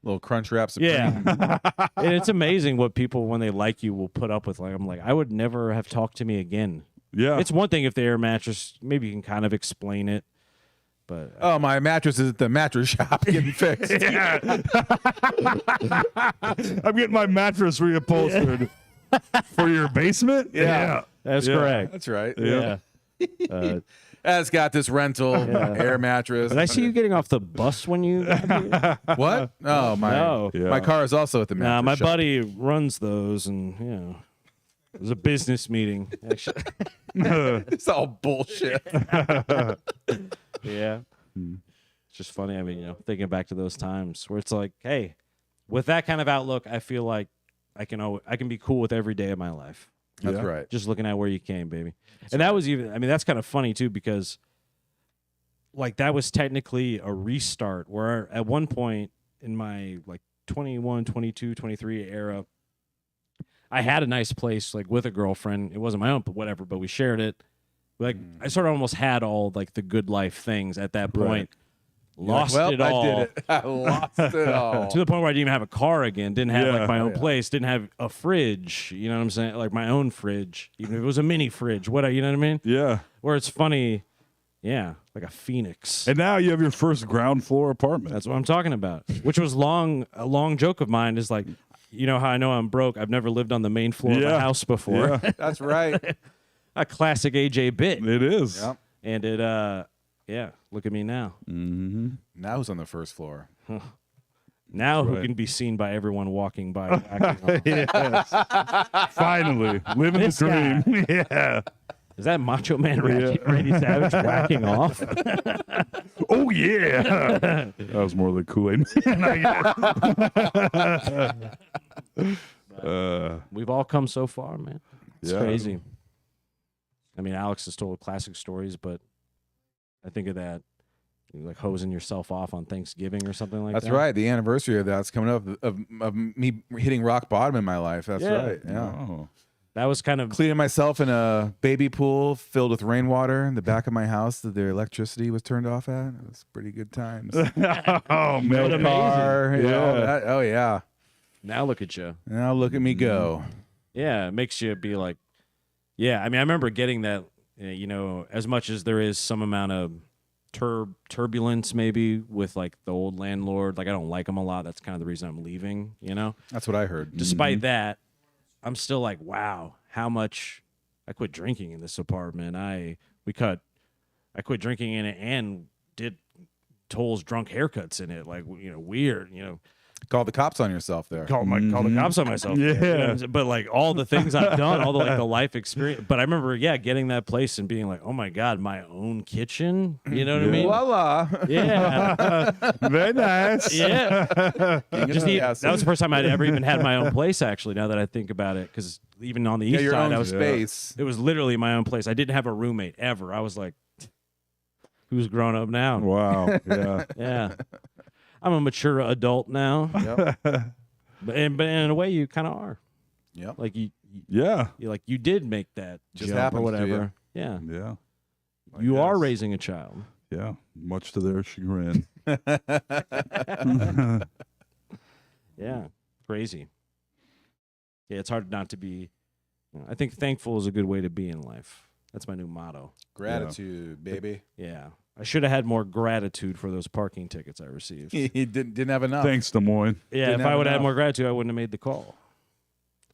Little crunch wrap supreme. Yeah. And it's amazing what people, when they like you, will put up with. Like, I'm like, I would never have talked to me again. Yeah. It's one thing if the air mattress, maybe you can kind of explain it, but Oh, my mattress is at the mattress shop getting fixed. I'm getting my mattress reupholstered for your basement. Yeah. that's Yeah. correct. That's right. Yeah. That's got this rental air mattress. Did I see you getting off the bus when you got here? What? Oh, my No. Yeah. my car is also at the mattress Nah, my shop. buddy runs those, and it was a business meeting. Actually. It's all bullshit. Yeah. It's just funny. I mean, thinking back to those times where it's like, hey, with that kind of outlook, I feel like I can be cool with every day of my life. That's Yeah. right. Just looking at where you came, baby. And that was even, I mean, that's kind of funny too, because like that was technically a restart where at one point in my like 21, 22, 23 era, I had a nice place like with a girlfriend. It wasn't my own, but whatever, but we shared it. Like I sort of almost had all like the good life things at that point. Lost well, it all. I did it. I lost it all. To the point where I didn't even have a car again. Didn't have Yeah. like my own yeah. place. Didn't have a fridge. You know what I'm saying? Like my own fridge, even if it was a mini fridge. What you know what I mean? Yeah. Where it's funny, yeah, like a phoenix. And now you have your first ground floor apartment. That's what I'm talking about. Which was a long joke of mine is like, you know how I know I'm broke? I've never lived on the main floor of Yeah. a house before. Yeah, That's right. A classic AJ bit. it is. Yep. And it, yeah, look at me now. Mm-hmm. Now who's on the first floor? Now who right. can be seen by everyone walking by. whacking off. Yes. Finally, living This the dream. Yeah. Is that Macho Man Randy Savage whacking off? Oh yeah. That was more the Kool-Aid Man. We've all come so far, man. It's Yeah. crazy. I mean, Alex has told classic stories, but I think of that, like hosing yourself off on Thanksgiving or something like That's that. right. The anniversary of that's coming up of me hitting rock bottom in my life. That's Yeah. right. Yeah. Oh. That was kind of Cleaning myself in a baby pool filled with rainwater in the back of my house that the electricity was turned off at. It was pretty good times. Oh What man. amazing. Car, you know, Yeah. oh yeah. now look at you. Now look at me go. Yeah, it makes you be like, yeah. I mean, I remember getting that. You know, as much as there is some amount of turbulence, maybe with like the old landlord. Like I don't like him a lot. That's kind of the reason I'm leaving. You know. That's what I heard. Despite that, I'm still like, wow, how much I quit drinking in this apartment. I quit drinking in it and did Toll's drunk haircuts in it. Like, you know, weird, you know, Call the cops on yourself there. call the cops on myself. Yeah. You know what I'm saying? But like all the things I've done, all the like the life experience. But I remember, yeah, getting that place and being like, oh my God, my own kitchen. You know what I mean? Voila. Yeah. Very nice. Yeah. Just Yes. that was the first time I'd ever even had my own place, actually, now that I think about it. Because even on the Yeah, east your side, own I was space. it was literally my own place. I didn't have a roommate ever. I was like, who's grown up now? Wow. Yeah. Yeah. I'm a mature adult now. Yep. But in a way you kind of are. Yep. Like you Yeah. like you did make that Just jump happens or to whatever. Yeah. Yeah. You are guess. raising a child. Yeah. Much to their chagrin. Yeah. Crazy. Yeah, it's hard not to be I think thankful is a good way to be in life. That's my new motto. Gratitude, baby. Yeah. I should have had more gratitude for those parking tickets I received. He didn't have enough. Thanks, Des Moines. Yeah, Didn't if I have would have had enough. more gratitude, I wouldn't have made the call.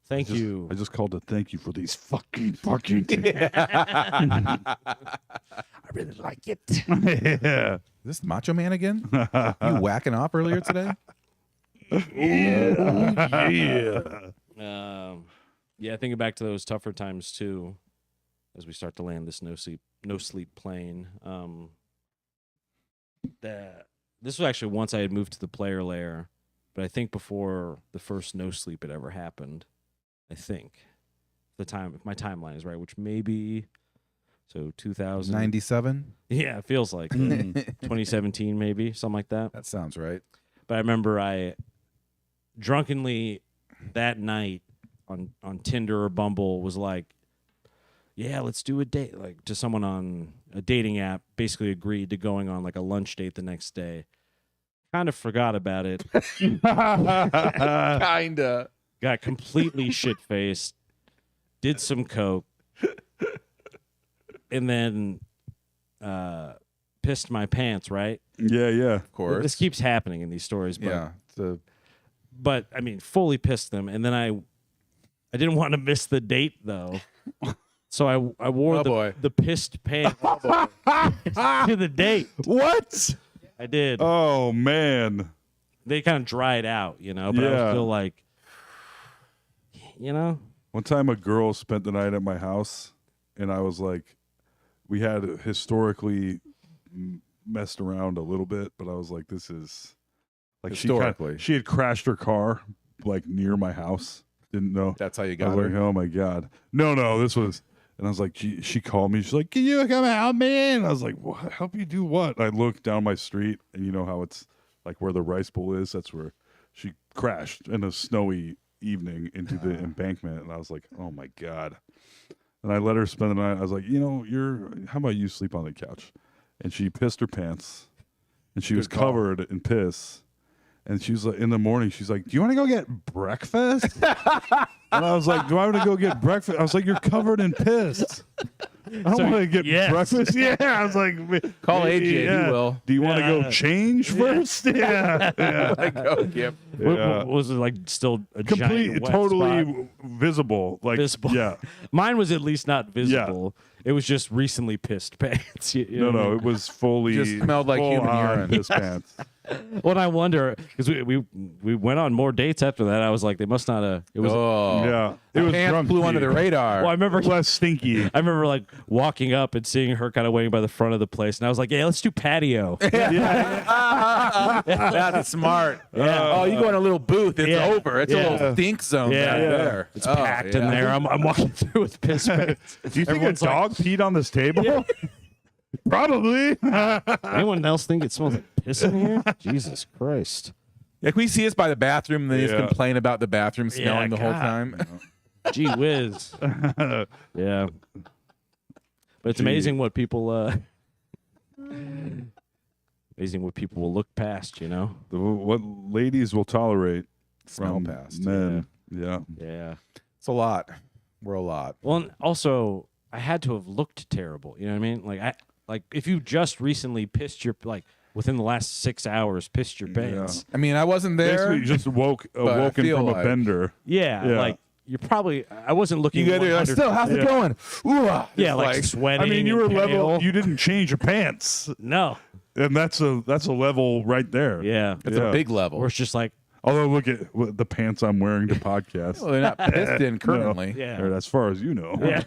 Thank you. I just called to thank you for these fucking parking tickets. I really like it. yeah. Is this Macho Man again? You whacking off earlier today? Yeah, thinking back to those tougher times too, as we start to land this no sleep plane. This was actually once I had moved to the player layer, but I think before the first no sleep had ever happened. I think if my timeline is right, which maybe 2000 97? Yeah, it feels like 2017 maybe, something like that. That sounds right. But I remember I drunkenly that night on Tinder or Bumble was like, yeah, let's do a date, like to someone on a dating app, basically agreed to going on like a lunch date the next day. Kind of forgot about it. Kinda. Got completely shit-faced, did some coke, and then pissed my pants, right? Yeah, yeah. Of course. This keeps happening in these stories, but Yeah. but I mean, fully pissed them, and then I didn't want to miss the date though, so I wore the pissed pants to the date. What? I did. Oh man. They kind of dried out, you know, but I was Yeah. still like, you know, One time a girl spent the night at my house, and I was like, we had historically messed around a little bit, but I was like, this is like Historically. she had crashed her car like near my house. Didn't know. That's how you I got was like, her. oh my God. No, this was, and I was like, she called me. She's like, can you come help me? And I was like, what? Help you do what? And I looked down my street, and you know how it's like where the rice bowl is? That's where she crashed in a snowy evening into the embankment. And I was like, oh my God. And I let her spend the night. I was like, how about you sleep on the couch? And she pissed her pants. and she was Good call. covered in piss. And she was like, in the morning, she's like, "Do you want to go get breakfast?" And I was like, "Do I want to go get breakfast?" I was like, "You're covered in piss. I don't want to get breakfast." Yeah, I was like, Call AJ, he will. Do you want to go change first? Yeah, I go get. Yeah. Was it like still a Complete, giant wet totally spot? visible. Like, Visible. yeah. Mine was at least not visible. It was just recently pissed pants. You know what I No, mean? it was fully Just smelled like human full-on urine. piss pants. Well, I wonder because we went on more dates after that. I was like, they must not have. It was. Oh, Yeah, the it was pants drunk flew pee. under the radar. Well, I remember. Less stinky. I remember like walking up and seeing her kind of waiting by the front of the place, and I was like, "Yeah, let's do patio." That's smart. Yeah. Oh, you go in a little booth. It's Yeah. over. It's a Yeah. little stink zone Yeah. back Yeah. there. It's packed in there. I'm walking through with piss pants. Do you think Everyone's a dog peed on this table? Probably. Anyone else think it smells like piss in here? Jesus Christ! Yeah, can we see us by the bathroom and they just Yeah. complain about the bathroom smelling the whole God. time? Gee whiz. Yeah. But it's amazing what people amazing what people will look past, you know? What ladies will tolerate Smell from past. men. Yeah. Yeah. It's a lot. We're a lot. Well, and also I had to have looked terrible. You know what I mean? Like if you just recently pissed your within the last 6 hours pissed your pants. I mean, I wasn't there. Basically, you just awoken feel from like- a bender. Yeah. Yeah. Like you're probably I wasn't looking You guys are like, 100 still, how's it Yeah. going? Ooh, yeah, It's like sweating. I mean, you were and level. pale. You didn't change your pants, No. and that's a level right there. Yeah. it's Yeah. a big level. Or it's just like Although look at the pants I'm wearing to podcast. Well, they're not pissed in currently. yeah. Or as far as you know. Yeah.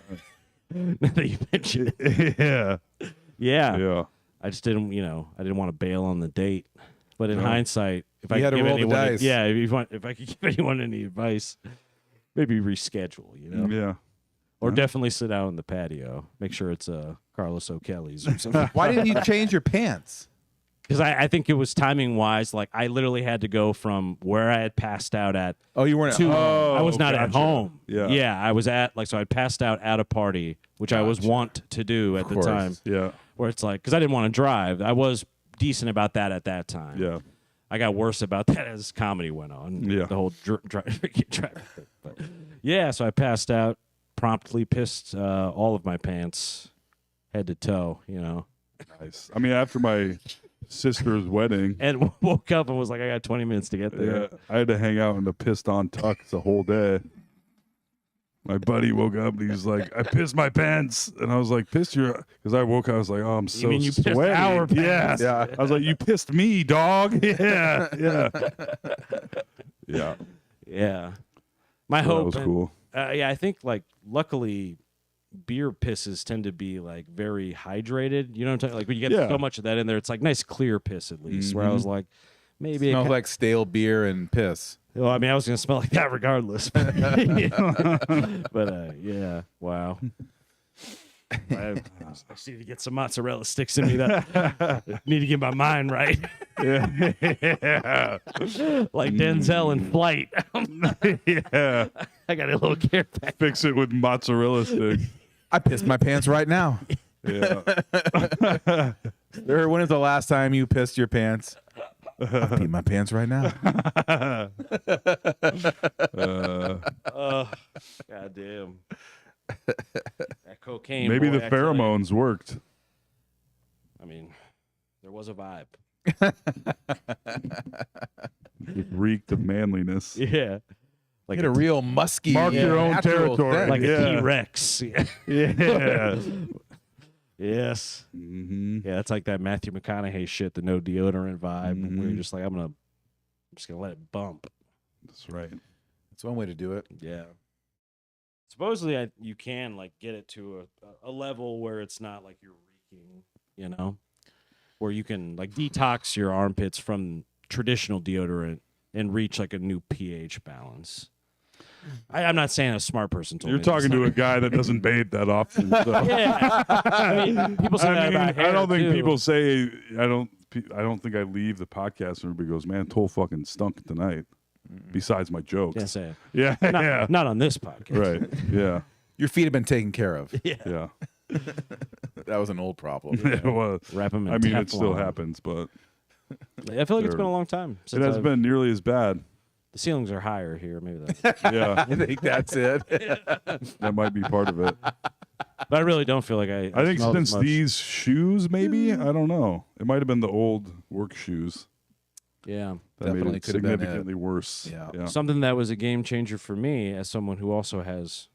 Now that you mention it. yeah. Yeah. Yeah. I just didn't, I didn't want to bail on the date. But in hindsight, if I You had could to give roll the anyone, dice. yeah, if I could give anyone any advice, maybe reschedule, Yeah. or definitely sit out on the patio. Make sure it's Carlos O'Kelly's or something. Why didn't you change your pants? Because I think it was timing wise. Like I literally had to go from where I had passed out at Oh, you weren't. to Oh, I was not at gotcha. home. Yeah. I was at so I passed out at a party, which I was wont to do at the course. time. Yeah. Where it's like because I didn't want to drive. I was decent about that at that time. Yeah. I got worse about that as comedy went on. Yeah. The whole drive thing. But yeah, so I passed out, promptly pissed all of my pants, head to toe, Nice. I mean, after my sister's wedding, and woke up and was like, I got 20 minutes to get there. yeah, I had to hang out in the pissed on tux the whole day. My buddy woke up and he was like, "I pissed my pants," and I was like, "Pissed your?" Because I woke up, I was like, "Oh, I'm so mean you pissed sweaty." our Yeah, pants? yeah. I was like, "You pissed me, dog." Yeah, yeah, yeah. Yeah. My So that hope. was and- cool. yeah, I think luckily beer pisses tend to be very hydrated. You know what I'm talking? Like when you get Yeah. so much of that in there, it's like nice clear piss at least. Where I was like, maybe it Smells like stale beer and piss. well, I mean, I was gonna smell like that regardless. But, yeah, wow. I just need to get some mozzarella sticks in me. That need to get my mind right, Yeah, like Denzel in Flight. yeah. I got a little care pack. Fix it with mozzarella sticks. I pissed my pants right now. Yeah, When is the last time you pissed your pants? I pee my pants right now. Oh, goddamn. That cocaine. maybe boy, the I tell you. pheromones worked. I mean, there was a vibe. It reeked of manliness. Yeah. Like Get a real musky, Mark your own natural territory. scent. like Yeah. a T-Rex. Yeah. Yeah. Yes. hmm Yeah, it's like that Matthew McConaughey shit, the no deodorant vibe, where Mm-hmm. you're just like, I'm just gonna let it bump. That's right. That's one way to do it. Yeah. Supposedly, you can get it to a level where it's not like you're reeking, where you can detox your armpits from traditional deodorant and reach a new pH balance. I'm not saying a smart person told You're me talking this. to a guy that doesn't bathe that often. So. Yeah. I mean, people say that about hair I don't think too. people say. I don't think I leave the podcast and everybody goes, "Man, Toll fucking stunk tonight." Besides my jokes. Can't say it. Yeah. Not, Yeah. not on this podcast. Right. Yeah. Your feet have been taken care of. Yeah. That was an old problem. It was. Wrap them in I mean, it still Teflon. happens, but I feel like it's been a long time. It Since hasn't been nearly as bad. The ceilings are higher here. Maybe that. Yeah, I think that's it. that might be part of it. But I really don't feel like I think smelled as since much. these shoes, maybe I don't know. It might have been the old work shoes Yeah. that Definitely made it could have been it. significantly worse. Yeah. Something that was a game changer for me as someone who also has,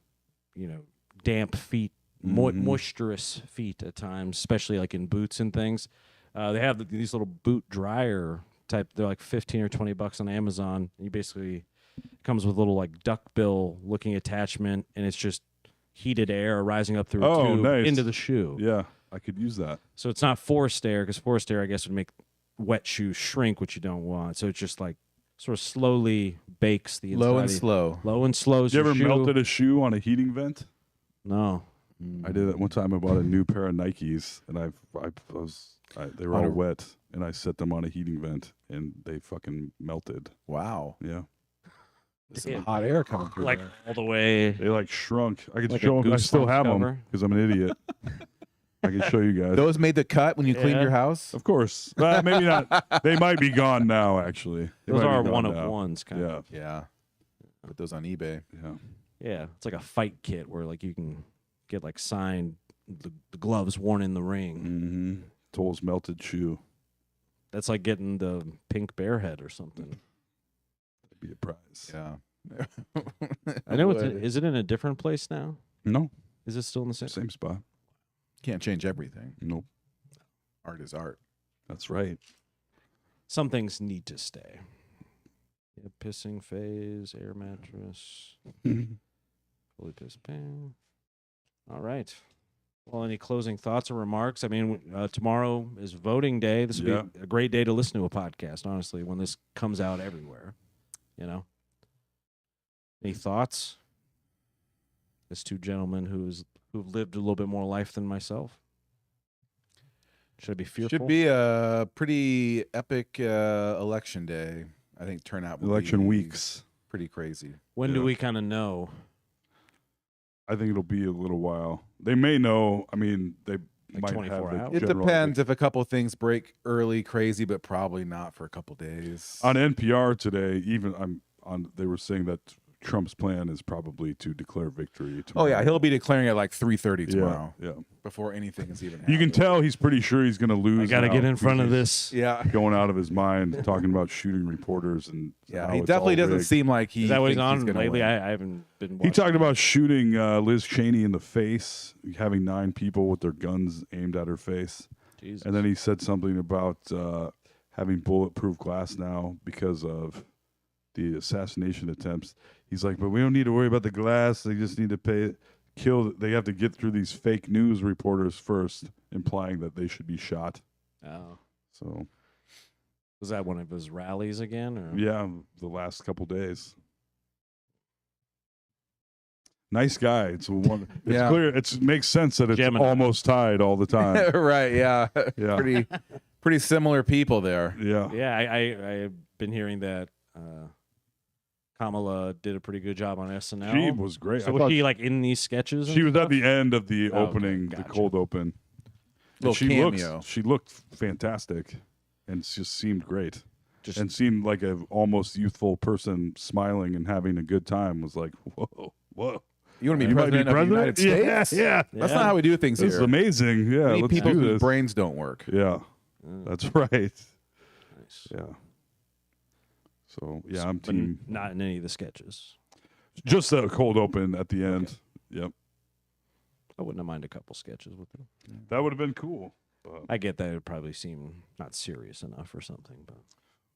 damp feet, moisturous feet at times, especially like in boots and things. They have these little boot dryer type. They're like $15 or $20 on Amazon. You basically it comes with a little like duckbill looking attachment, and it's just heated air rising up through a tube nice. into the shoe. Yeah, I could use that. So it's not forced air, because forced air, I guess, would make wet shoes shrink, which you don't want. So it's just like sort of slowly bakes the inside. Low and slow. Low and slow. You ever melted a shoe on a heating vent? No. I did it one time. I bought a new pair of Nikes, and they were all wet, and I set them on a heating vent, and they fucking melted. Wow. Yeah, There's some hot air coming through Like there. all the way. they like shrunk. I could Like show a them. I still Goosebumps have them cover? because I'm an idiot. I can show you guys. Those made the cut when you cleaned Yeah. your house? Of course, maybe not. They might be gone now. Actually, They Those might be are gone one of now. ones, kind of. Yeah, Yeah. Put those on eBay. yeah. Yeah. It's like a fight kit where like you can get like signed the gloves worn in the ring. Mm-hmm. Toll's melted shoe. That's like getting the pink bear head or something. That'd be a prize. Yeah. I know it's Would. is it in a different place now? No, Is it still in the same? same spot. Can't change everything. Nope. Art is art. That's right. Some things need to stay. Yeah, pissing phase, air mattress, fully pissed pan. All right. Well, any closing thoughts or remarks? I mean, tomorrow is voting day. This would Yeah. be a great day to listen to a podcast, honestly, when this comes out everywhere. Any thoughts? As two gentlemen who've lived a little bit more life than myself. Should I be fearful? Should be a pretty epic election day. I think turnout will Election be weeks. pretty crazy. When do Yeah. we kind of know? I think it'll be a little while. They may know. I mean, they Like might 24 have hours? the It general depends if a couple things break early, crazy, but probably not for a couple days. On NPR today, they were saying that Trump's plan is probably to declare victory Oh tomorrow. yeah, he'll be declaring at like 3:30 tomorrow Yeah. before anything is even. You can happened. tell he's pretty sure he's going to lose. I got to now get in front of because this. Yeah, he's going out of his mind, talking about shooting reporters and yeah. how He it's definitely all doesn't rigged. seem like he. Is that what he's thinks on gonna lately? win. I haven't been He watching. talked about shooting Liz Cheney in the face, having 9 people with their guns aimed at her face. Jesus. And then he said something about having bulletproof glass now because of the assassination attempts. He's like, but we don't need to worry about the glass. They just need to they have to get through these fake news reporters first, implying that they should be shot. Oh. So, Was that one of his rallies again? Or? yeah, the last couple days. Nice guy. It's Yeah. clear. It makes sense that it's Gemini. almost tied all the time. Right? Yeah. Yeah. Pretty similar people there. Yeah. Yeah, I've been hearing that Kamala did a pretty good job on SNL. She was great. So I was thought she like in these sketches? she and was at stuff? the end of the Oh, okay. opening, Gotcha. the cold open. Little she cameo. She looked fantastic, and just seemed great, Just- and seemed like a almost youthful person, smiling and having a good time. Was like, whoa. You want to be You might be president of the United Yeah, States? yeah. That's Yeah. not how we do things This is here. amazing. Yeah, We need let's people do whose this. brains don't work. Yeah, Mm, that's right. nice. Yeah. So yeah, I'm But team. not in any of the sketches. Just a cold open at the end. Yep, I wouldn't have mind a couple sketches with them. that would have been cool. But, I get that it would probably seem not serious enough or something, but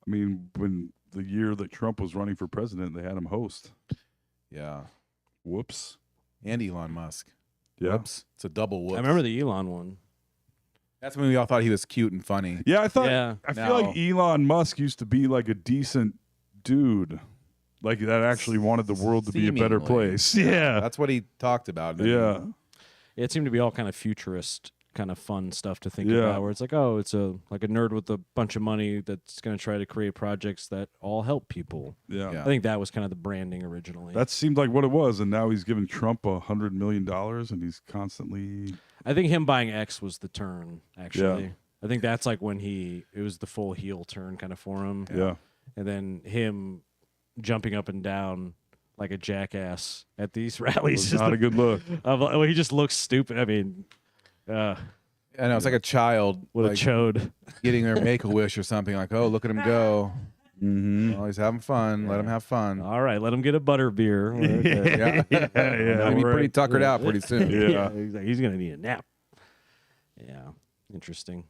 I mean, when the year that Trump was running for president, they had him host. Yeah. Whoops. And Elon Musk. Yeah. Whoops. It's a double whoops. I remember the Elon one. That's when we all thought he was cute and funny. Yeah, I thought. Yeah. I feel like Elon Musk used to be like a decent dude, like that actually wanted the world to be a better Seemingly. place. Yeah. That's what he talked about. Yeah. It seemed to be all kind of futurist, kind of fun stuff to think Yeah. about. Where it's like, oh, it's a nerd with a bunch of money that's going to try to create projects that all help people. Yeah. Yeah. I think that was kind of the branding originally. That seemed like what it was, and now he's giving Trump $100 million, and he's constantly. I think him buying X was the turn. Actually, I think that's like when it was the full heel turn kind of for him. Yeah. And then him jumping up and down like a jackass at these rallies. It's not a good look. Well, he just looks stupid. I mean, I know it's like a child what like, a chode. getting their Make-A-Wish or something. Like, oh, look at him go. Mm-hmm. Oh, he's having fun. Let him have fun. All right, let him get a butter beer. Yeah. Yeah. He'll be pretty tuckered out pretty soon. Yeah. He's going to need a nap. Yeah, interesting.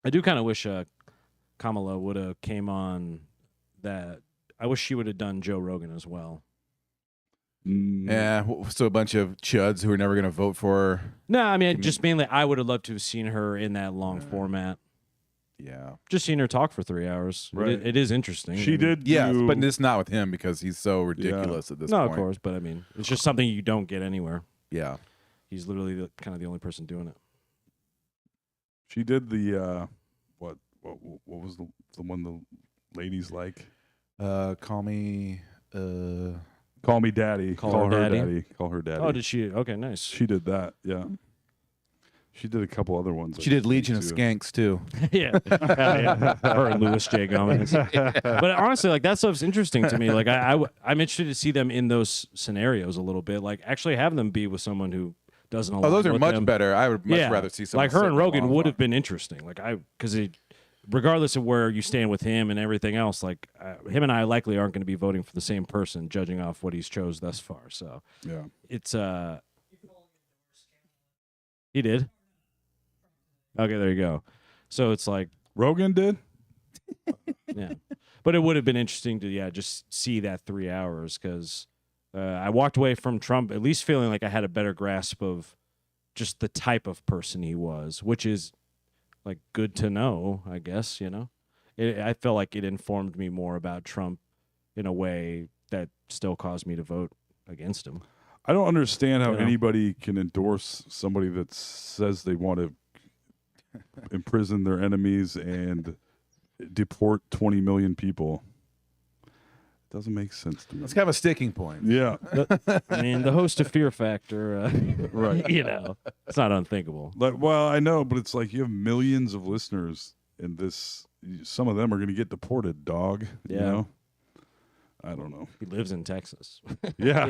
I do kind of wish Kamala would have came on that. I wish she would have done Joe Rogan as well. Yeah, so a bunch of chuds who are never going to vote for her. No, I mean, just mainly I would have loved to have seen her in that long format. Yeah. Just seen her talk for 3 hours. Right. It is interesting. She did. Yes, do- but it's not with him because he's so ridiculous at this No, point. of course, but I mean, it's just something you don't get anywhere. Yeah. He's literally kind of the only person doing it. She did the what was the one the ladies like? Call me. Call me daddy. Call her daddy? Call her daddy. Oh, did she? Okay, nice. She did that. Yeah. She did a couple other ones. She did Legion of too. Skanks too. yeah. Her and Louis J. Gomez. But honestly, like that stuff's interesting to me. Like I'm interested to see them in those scenarios a little bit. Like actually have them be with someone who doesn't. Oh, those are with much them. better. I would much rather see someone like her sit and in a Rogan long would one. have been interesting. Like because regardless of where you stand with him and everything else, like him and I likely aren't going to be voting for the same person, judging off what he's chose thus far. So Yeah. it's he did. Okay, there you go. So it's like Rogan did. yeah, but it would have been interesting to just see that 3 hours because I walked away from Trump at least feeling like I had a better grasp of just the type of person he was, which is like good to know, I guess. I felt like it informed me more about Trump in a way that still caused me to vote against him. I don't understand how You know? anybody can endorse somebody that says they want to imprison their enemies and deport 20 million people. It doesn't make sense to me. It's kind of a sticking point. Yeah. I mean, the host of Fear Factor, Right. it's not unthinkable. Like, well, I know, but it's like you have millions of listeners in this. Some of them are going to get deported, dog. You Yeah. know? I don't know. He lives in Texas. Yeah.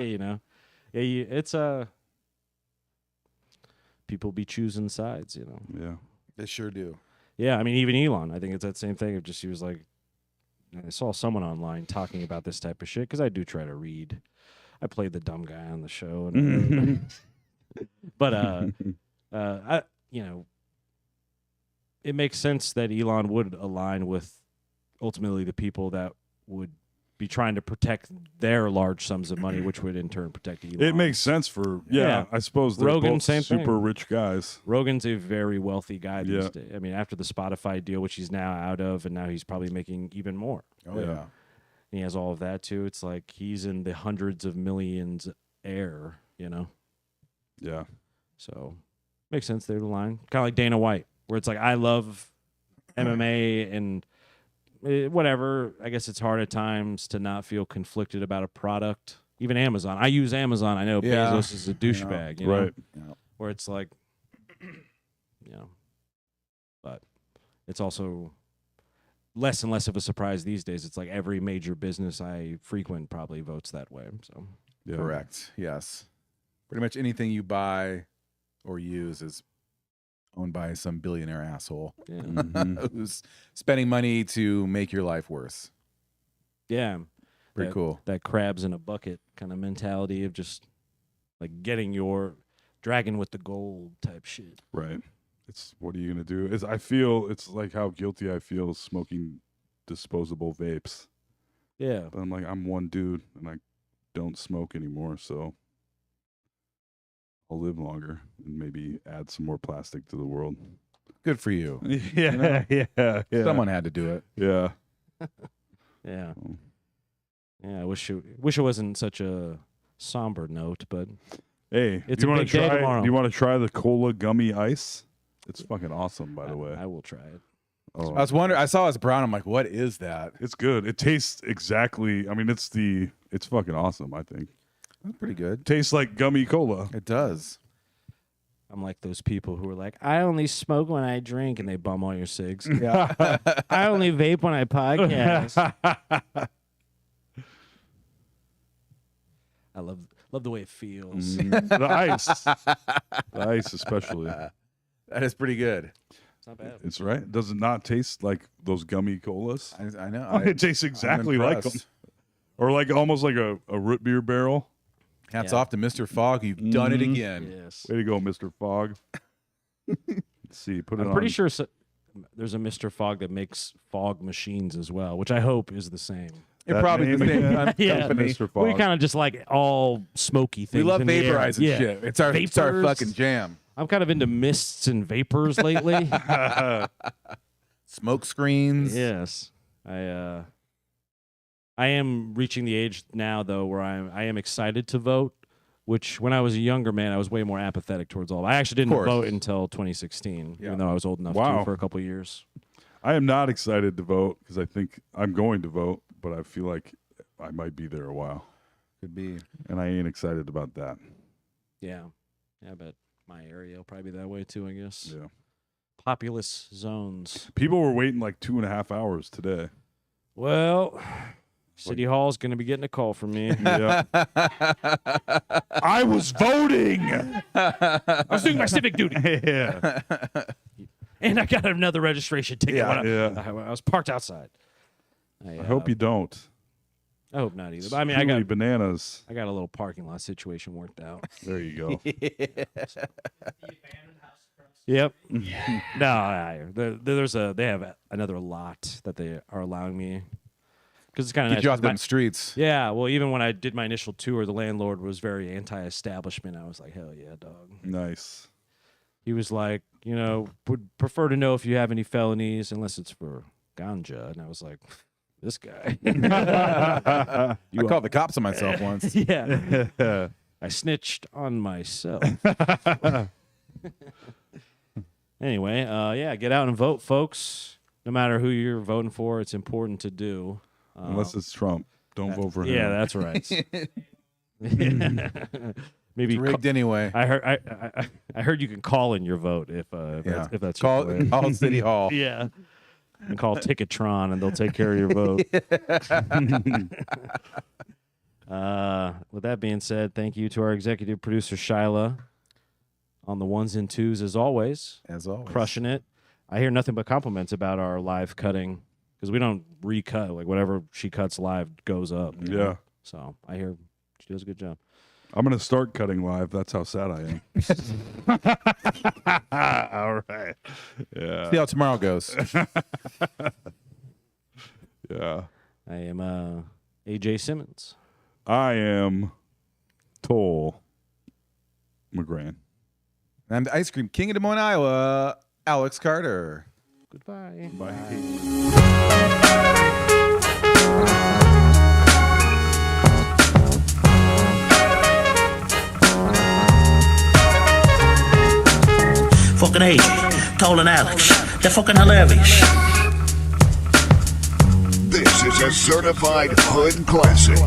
It's people be choosing sides, Yeah. They sure do. Yeah, I mean, even Elon, I think it's that same thing of just he was like, I saw someone online talking about this type of shit because I do try to read. I played the dumb guy on the show, but it makes sense that Elon would align with ultimately the people that would be trying to protect their large sums of money, which would in turn protect Elon. It makes sense for, Yeah. I suppose they're Rogan, both same super thing. rich guys. Rogan's a very wealthy guy these Yeah. days. I mean, after the Spotify deal, which he's now out of, and now he's probably making even more. Oh Yeah. yeah. And he has all of that too. It's like he's in the hundreds of millions air, Yeah. So makes sense there to line. Kind of like Dana White, where it's like I love MMA and whatever. I guess it's hard at times to not feel conflicted about a product. Even Amazon. I use Amazon. I know Yeah. Bezos is a douchebag. You know? Right. Yeah. Where it's like, but it's also less and less of a surprise these days. It's like every major business I frequent probably votes that way. So Yeah. Correct. Yes. Pretty much anything you buy or use is owned by some billionaire asshole yeah, Mhm. who's spending money to make your life worse. yeah. Pretty That- cool. That crabs in a bucket kind of mentality of just like getting your dragon with the gold type shit. Right. It's what are you gonna do? I feel it's like how guilty I feel smoking disposable vapes. Yeah. But I'm like, I'm one dude and I don't smoke anymore, so I'll live longer and maybe add some more plastic to the world. Good for you. Yeah, yeah. Someone had to do it. Yeah. Yeah. Oh. Yeah. I wish it wasn't such a somber note, but Hey, It's do you a want big to day try? tomorrow. Do you want to try the cola gummy ice? It's fucking awesome, by the way. I will try it. Oh, I was wondering. I saw it's brown. I'm like, what is that? it's good. It tastes exactly. I mean, it's fucking awesome. I think That's pretty good. tastes like gummy cola. It does. I'm like those people who are like, I only smoke when I drink, and they bum all your cigs. Yeah. I only vape when I podcast. I love the way it feels. The ice especially. That is pretty good. It's not bad. It's right. Does it not taste like those gummy colas? I know. It tastes exactly like them, or like almost like a root beer barrel. Hats Yeah. off to Mr. Fogg. You've done it again. Yes. Way to go, Mr. Fogg. Let's see. Put it on. I'm pretty sure there's a Mr. Fogg that makes fog machines as well, which I hope is the same. It That probably the name same again? Yeah. company. Mr. Fogg. We kind of just like all smoky things. We love in the air. vaporizing Yeah. shit. It's our Vapors. fucking jam. I'm kind of into mists and vapors lately. Smoke screens. Yes, I am reaching the age now though where I am excited to vote. Which when I was a younger man, I was way more apathetic towards all. I actually didn't course. vote until 2016, Yeah. even though I was old enough Wow. to for a couple of years. I am not excited to vote because I think I'm going to vote, but I feel like I might be there a while, Could be. and I ain't excited about that. Yeah, I bet my area will probably be that way too. I guess. Yeah. Populous zones. People were waiting like 2.5 hours today. Well, City Hall's going to be getting a call from me. Yeah. I was voting. I was doing my civic duty, Yeah. and I got another registration ticket. Yeah, when yeah. I was parked outside. I hope you don't. I hope not either. But I mean, I Truly got bananas. a little parking lot situation worked out. There you go. Yep. No, they have another lot that they are allowing me because it's kind of Get nice. you 'cause out them streets. yeah. Well, even when I did my initial tour, the landlord was very anti-establishment. I was like, hell yeah, dog. Nice. He was like, would prefer to know if you have any felonies unless it's for ganja. And I was like, this guy. I called the cops on myself once. Yeah. I snitched on myself. Anyway, yeah, get out and vote, folks. No matter who you're voting for, it's important to do. Unless it's Trump. Don't vote for him. Yeah, that's right. Maybe It's rigged anyway. I heard you can call in your vote if Yeah. if that's your plan. Call City Hall. Yeah. And call Ticketron and they'll take care of your vote. With that being said, thank you to our executive producer, Shyla, on the ones and twos as always. As always. Crushing it. I hear nothing but compliments about our live cutting because we don't recut. Like whatever she cuts live goes up. you know? Yeah. So I hear she does a good job. I'm going to start cutting live. That's how sad I am. All right. Yeah. See how tomorrow goes. Yeah. I am AJ Simmons. I am Toll McGran. And I'm the ice cream king of Des Moines, Iowa, Alex Carter. Goodbye. Bye. Fucking AJ, Toll and Alex. They're fucking hilarious. This is a certified hood classic.